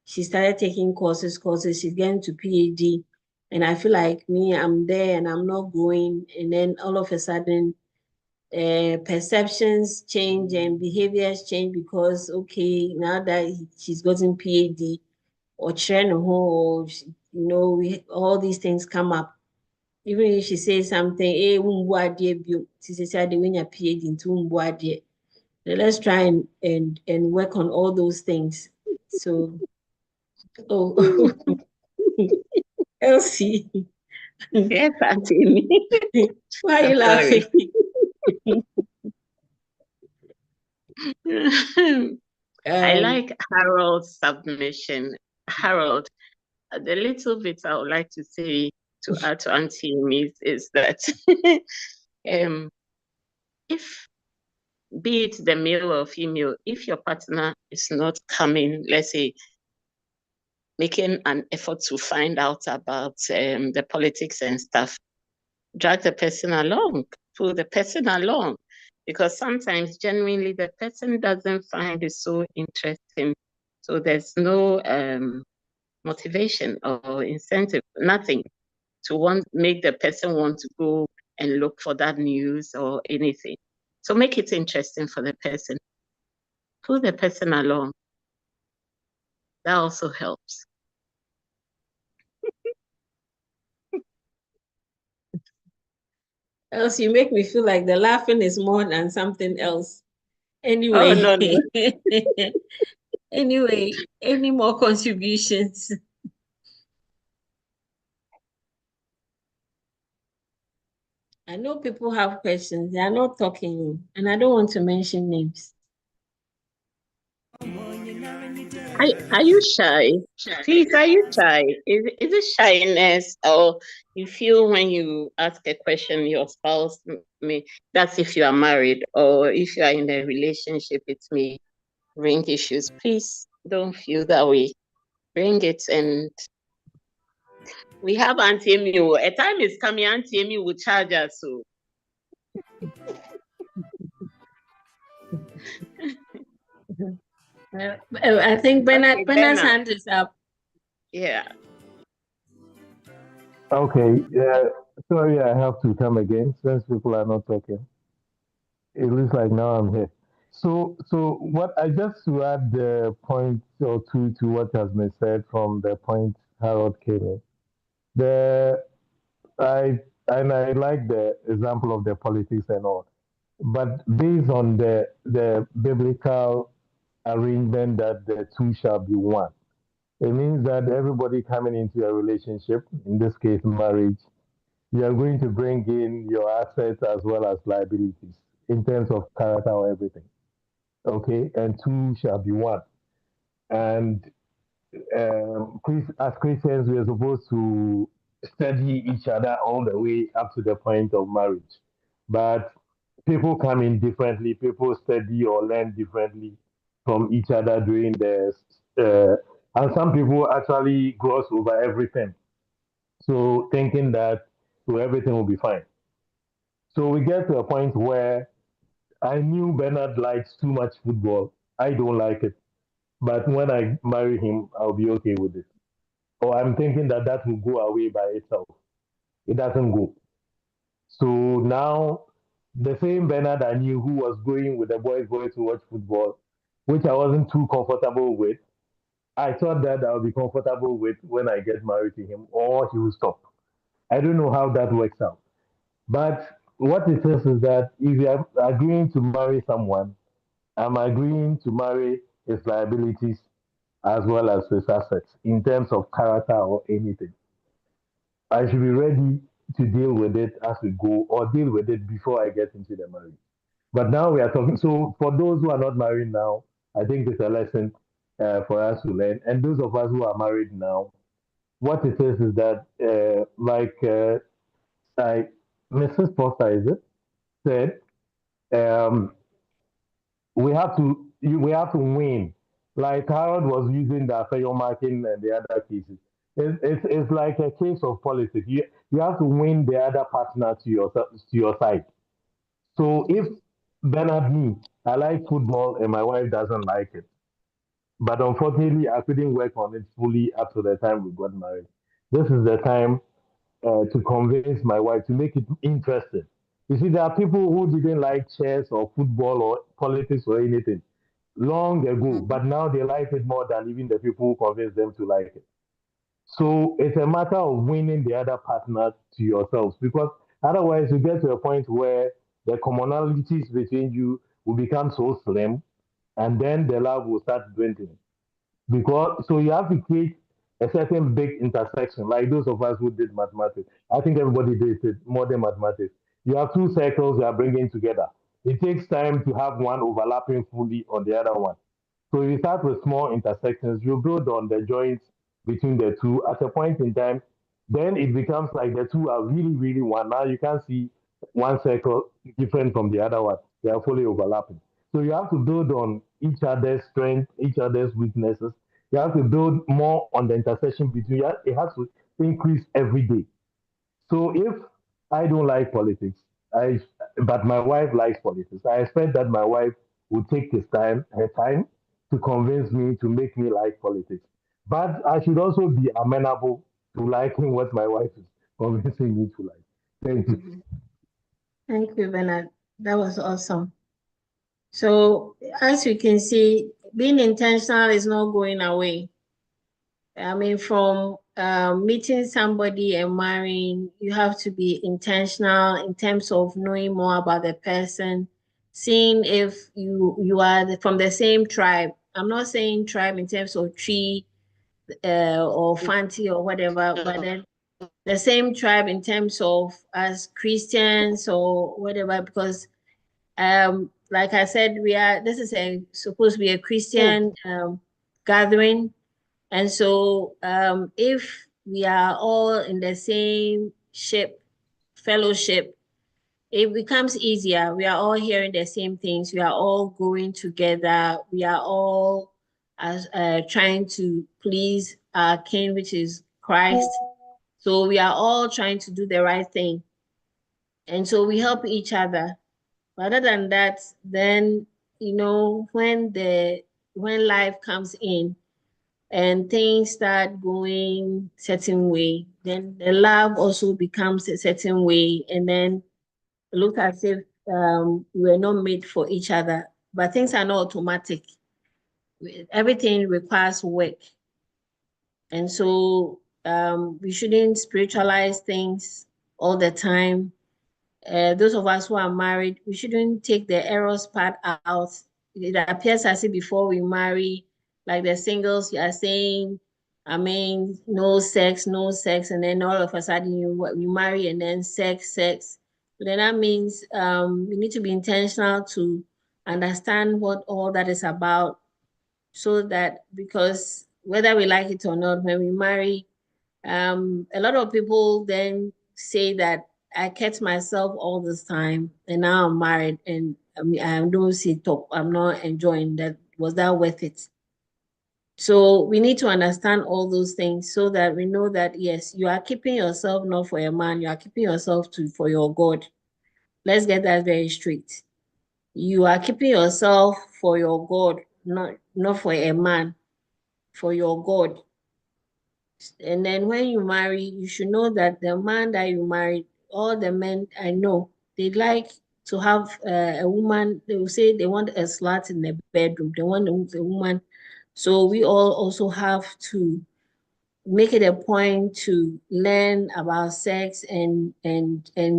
she started taking courses, she's getting to PhD. And I feel like me, I'm there and I'm not going. And then all of a sudden, perceptions change and behaviors change because, okay, now that she's gotten PhD or train or, all these things come up. Even if she says something, she says, I didn't win a PhD into let's try and work on all those things. So, Elsie. Yes, Auntie Amy. Why are you Sorry. laughing? I like Harold's submission. Harold, the little bit I would like to say to add to Auntie Amy is that if, be it the male or female, if your partner is not coming, let's say, making an effort to find out about the politics and stuff, drag the person along, pull the person along, because sometimes genuinely the person doesn't find it so interesting. So there's no motivation or incentive, nothing to make the person want to go and look for that news or anything. So make it interesting for the person. Pull the person along. That also helps. Else you make me feel like the laughing is more than something else. Anyway. Oh, no. Anyway, any more contributions? I know people have questions. They are not talking, and I don't want to mention names. Are you shy? Please, are you shy? Is it shyness, or you feel when you ask a question, your spouse that's if you are married, or if you are in a relationship, it may bring issues. Please don't feel that way. Bring it, and we have Auntie Amy. A time is coming, Auntie Amy will charge us. So. I think Bernard's hand is up. Yeah. Okay. Sorry, I have to come again since people are not talking. It looks like now I'm here. So what I just to add the point or two to what has been said from the point Harold came in. I like the example of the politics and all, but based on the biblical arrangement that the two shall be one, it means that everybody coming into a relationship, in this case marriage, you are going to bring in your assets as well as liabilities in terms of character or everything. Okay, and two shall be one. And as Christians, we are supposed to study each other all the way up to the point of marriage. but people come in differently. People study or learn differently from each other during and some people actually gloss over everything. So thinking that everything will be fine. So we get to a point where I knew Bernard likes too much football. I don't like it. But when I marry him, I'll be okay with it. Or I'm thinking that will go away by itself. It doesn't go. So now, the same Bernard I knew who was going with the boys to watch football, which I wasn't too comfortable with, I thought that I'll be comfortable with when I get married to him, or he will stop. I don't know how that works out. But what it is that if you're agreeing to marry someone, I'm agreeing to marry his liabilities as well as his assets in terms of character or anything. I should be ready to deal with it as we go or deal with it before I get into the marriage. But now we are talking. So for those who are not married now, I think it's a lesson for us to learn. And those of us who are married now, what it is that I, Mrs. Foster, is it, said, um, we have to win. Like Harold was using the Afeyo marking and the other cases. It's like a case of politics. You have to win the other partner to your side. So if Bernard me, I like football and my wife doesn't like it. But unfortunately, I couldn't work on it fully up to the time we got married. This is the time to convince my wife to make it interesting. You see, there are people who didn't like chess or football or politics or anything long ago, but now they like it more than even the people who convinced them to like it. So it's a matter of winning the other partner to yourselves because otherwise you get to a point where the commonalities between you will become so slim and then the love will start dwindling. Because so you have to create a certain big intersection, like those of us who did mathematics. I think everybody did it, modern mathematics. You have two circles you are bringing together. It takes time to have one overlapping fully on the other one. So you start with small intersections, you build on the joints between the two. At a point in time, then it becomes like the two are really, really one. Now you can see one circle different from the other one. They are fully overlapping. So you have to build on each other's strength, each other's weaknesses. You have to build more on the intersection between. It has to increase every day. So if I don't like politics, but my wife likes politics, I expect that my wife will take her time to convince me to make me like politics. But I should also be amenable to liking what my wife is convincing me to like. Thank you. Thank you, Bernard. That was awesome. So as you can see, being intentional is not going away. I mean, from meeting somebody and marrying, you have to be intentional in terms of knowing more about the person, seeing if you are from the same tribe. I'm not saying tribe in terms of tree or fancy or whatever, but then the same tribe in terms of as Christians or whatever, because like I said, this is supposed to be a Christian gathering. And so if we are all in the same fellowship, it becomes easier. We are all hearing the same things. We are all going together. We are all trying to please our King, which is Christ. So we are all trying to do the right thing. And so we help each other. Other than that, then, when life comes in, and things start going certain way, then the love also becomes a certain way, and then look as if we're not made for each other. But things are not automatic. Everything requires work. And so we shouldn't spiritualize things all the time. Those of us who are married, we shouldn't take the eros part out. It appears as if before we marry, like the singles, you are saying, no sex, and then all of a sudden you marry and then sex. But then that means we need to be intentional to understand what all that is about, so that, because whether we like it or not, when we marry, a lot of people then say that I kept myself all this time, and now I'm married, and I don't see top. I'm not enjoying that. Was that worth it? So we need to understand all those things so that we know that, yes, you are keeping yourself not for a man, you are keeping yourself for your God. Let's get that very straight. You are keeping yourself for your God, not for a man, for your God. And then when you marry, you should know that the man that you married, all the men I know, they like to have a woman. They will say they want a slut in the bedroom. They want a woman. So we all also have to make it a point to learn about sex and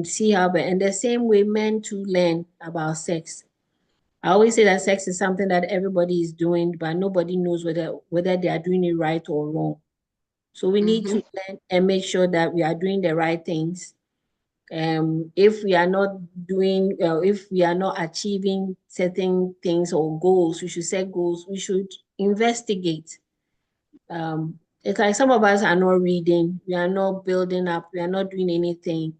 see how. And the same way, men to learn about sex. I always say that sex is something that everybody is doing, but nobody knows whether they are doing it right or wrong. So we need to learn and make sure that we are doing the right things. If we are not doing, if we are not achieving certain things or goals, we should set goals. We should investigate. It's like some of us are not reading, we are not building up, we are not doing anything.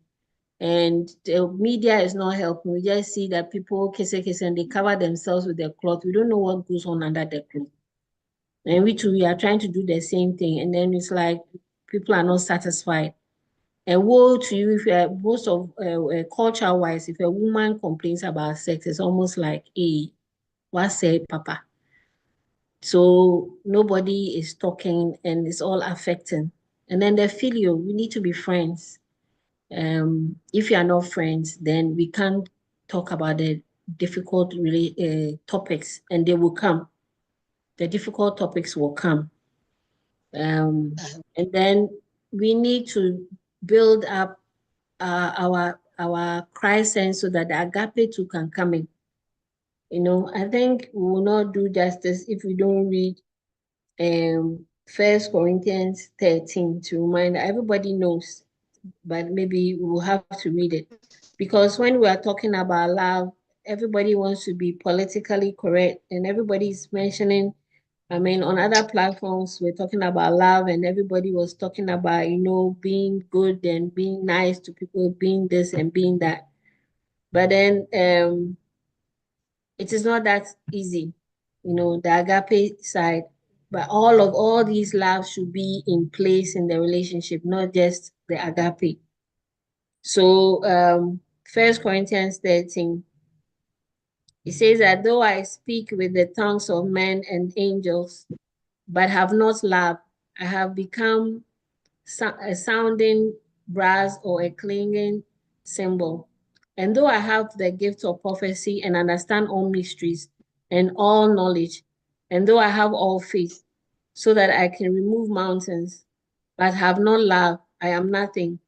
And the media is not helping. We just see that people kiss and they cover themselves with their cloth. We don't know what goes on under the cloth. And we too, we are trying to do the same thing. And then it's like people are not satisfied. And woe to you if you're most of culture-wise, if a woman complains about sex, it's almost like, hey, what say, Papa? So nobody is talking and it's all affecting. And then they feel you, we need to be friends. If you are not friends, then we can't talk about the difficult topics, and they will come. The difficult topics will come. And then we need to build up our Christ sense so that the agape too can come in. You know, I think we will not do justice if we don't read 1 Corinthians 13 to remind everybody knows, but maybe we'll have to read it. Because when we are talking about love, everybody wants to be politically correct and everybody's mentioning, I mean, on other platforms, we're talking about love and everybody was talking about, you know, being good and being nice to people, being this and being that. But then it is not that easy, you know, the agape side. But all these loves should be in place in the relationship, not just the agape. So 1 Corinthians 13, it says that though I speak with the tongues of men and angels, but have not love, I have become a sounding brass or a clanging cymbal. And though I have the gift of prophecy and understand all mysteries and all knowledge, and though I have all faith, so that I can remove mountains, but have not love, I am nothing.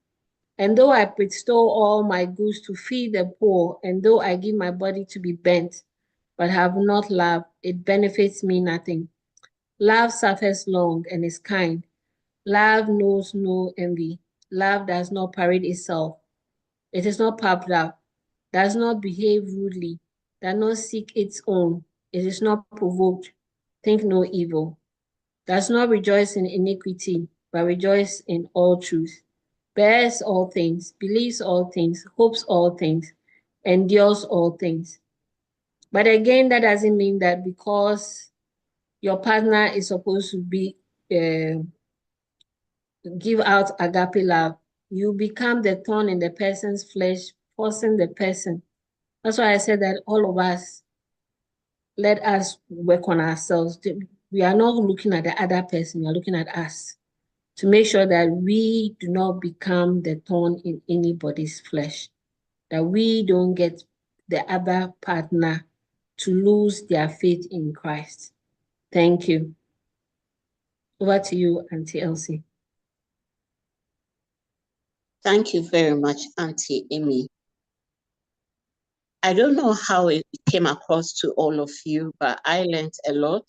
And though I bestow all my goods to feed the poor, and though I give my body to be burnt, but have not love, it benefits me nothing. Love suffers long and is kind. Love knows no envy. Love does not parade itself. It is not puffed up, does not behave rudely, does not seek its own. It is not provoked, think no evil, does not rejoice in iniquity, but rejoice in all truth, bears all things, believes all things, hopes all things, endures all things. But again, that doesn't mean that because your partner is supposed to be give out agape love, you become the thorn in the person's flesh, forcing the person. That's why I said that all of us, let us work on ourselves. We are not looking at the other person, we are looking at us to make sure that we do not become the thorn in anybody's flesh, that we don't get the other partner to lose their faith in Christ. Thank you. Over to you, Auntie Elsie. Thank you very much, Auntie Amy. I don't know how it came across to all of you, but I learned a lot.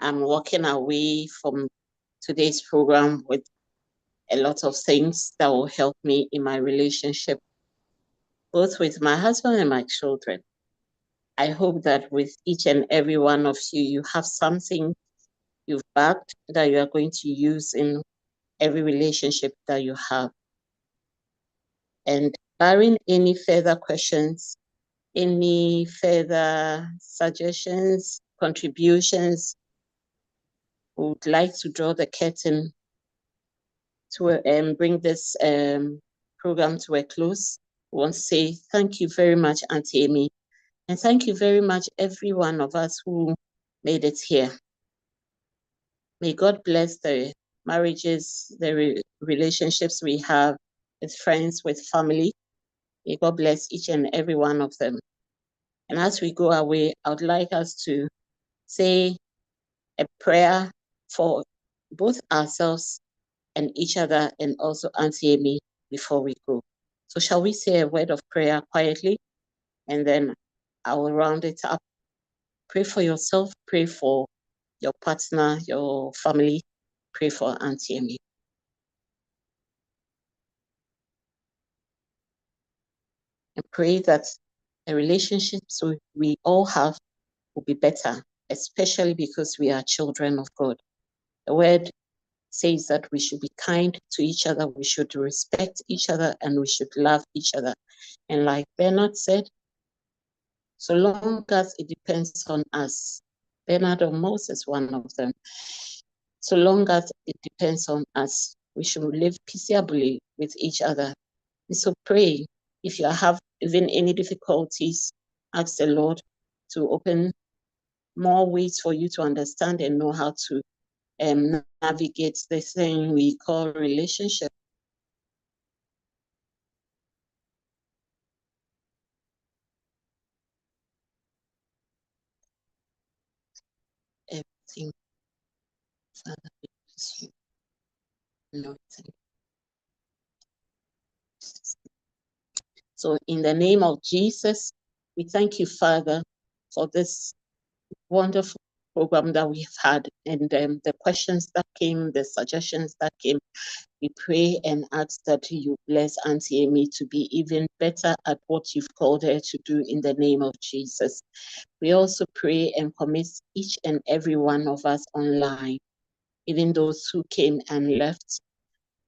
I'm walking away from today's program with a lot of things that will help me in my relationship, both with my husband and my children. I hope that with each and every one of you, you have something you've backed that you are going to use in every relationship that you have. And Barring any further questions, any further suggestions, contributions, we would like to draw the curtain to bring this program to a close. I want to say thank you very much, Auntie Amy, and thank you very much, every one of us who made it here. May God bless the marriages, the relationships we have with friends, with family. May God bless each and every one of them. And as we go away, I would like us to say a prayer for both ourselves and each other, and also Auntie Amy, before we go. So shall we say a word of prayer quietly, and then I will round it up. Pray for yourself, pray for your partner, your family, pray for Auntie Amy. And pray that the relationships we all have will be better, especially because we are children of God. The word says that we should be kind to each other, we should respect each other, and we should love each other. And like Bernard said, so long as it depends on us, Bernard or Moses, one of them, so long as it depends on us, we should live peaceably with each other. And so pray, if you have even any difficulties, ask the Lord to open more ways for you to understand and know how to navigate this thing we call relationship. Everything, Father, we bless you. Lord, thank you. So in the name of Jesus, we thank you, Father, for this wonderful program that we've had, and the questions that came, the suggestions that came. We pray and ask that you bless Auntie Amy to be even better at what you've called her to do in the name of Jesus. We also pray and commit each and every one of us online, even those who came and left.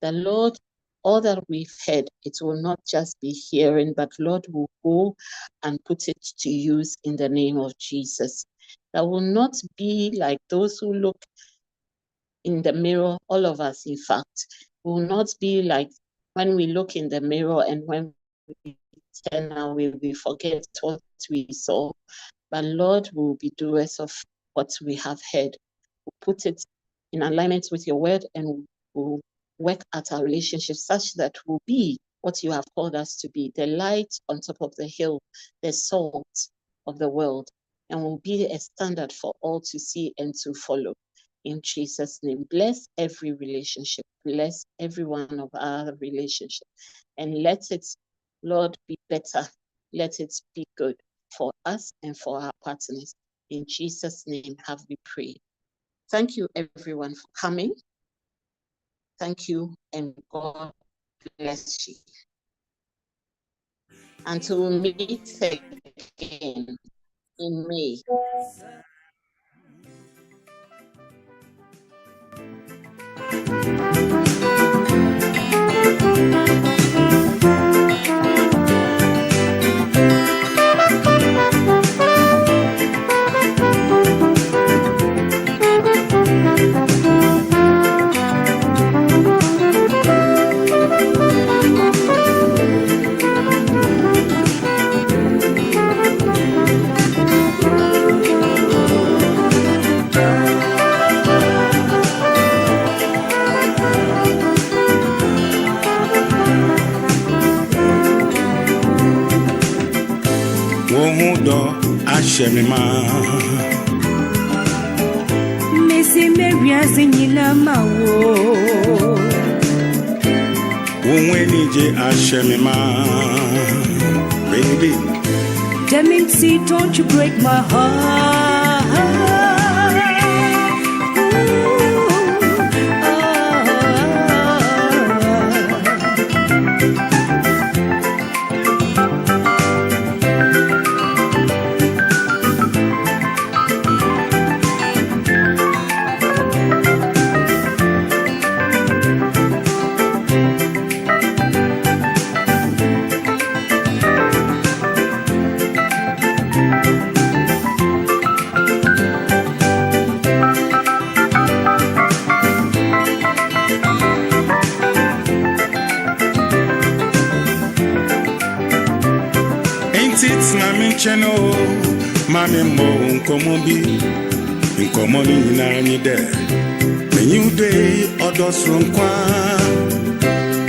The Lord, all that we've heard, it will not just be hearing, but Lord will go and put it to use in the name of Jesus. That will not be like those who look in the mirror, all of us, in fact, will not be like when we look in the mirror and when we turn away, we forget what we saw. But Lord will be doers of what we have heard. We'll put it in alignment with your word, and we'll work at our relationship such that we'll be what you have called us to be, the light on top of the hill, the salt of the world, and will be a standard for all to see and to follow. In Jesus' name, bless every relationship, bless every one of our relationships, and let it, Lord, be better. Let it be good for us and for our partners. In Jesus' name have we prayed. Thank you, everyone, for coming. Thank you, and God bless you. Until we meet again in May. Missy Maria Zinila Mawo. Baby. Demincy, don't you break my heart. Ain't it na me channel, mami mo nkomo bi, nkomo ni na ni de. Menyu de odosro nkwa,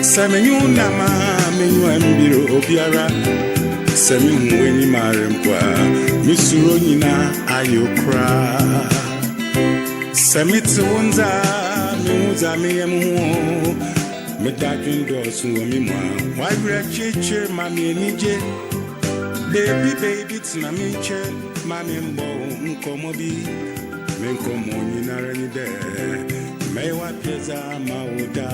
se menyu na ma menyu ambiro obiara, se menyu eni mare mkwa, misuro nyina ayokra. Se mitse wonza, menwuza meyemu, medadwin dosu omi mwa, wajre cheche mami enije. Baby, baby, tina minche, mami mbo nkomo bi, me nkomo nyina ni de, me wa peza mauda.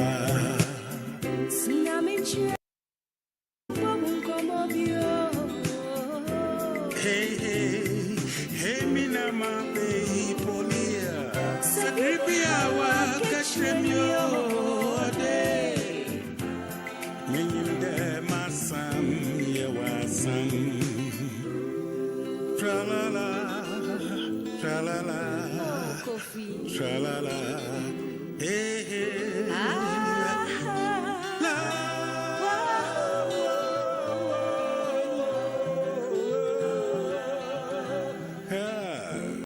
Tina minche, nkomo bi o. Hey, hey, hey, mina ma baby polia, sakripia wa kashemio de, menyinde masam ye wasam. Tra-la-la, tra-la-la, tra-la-la, hey, hey.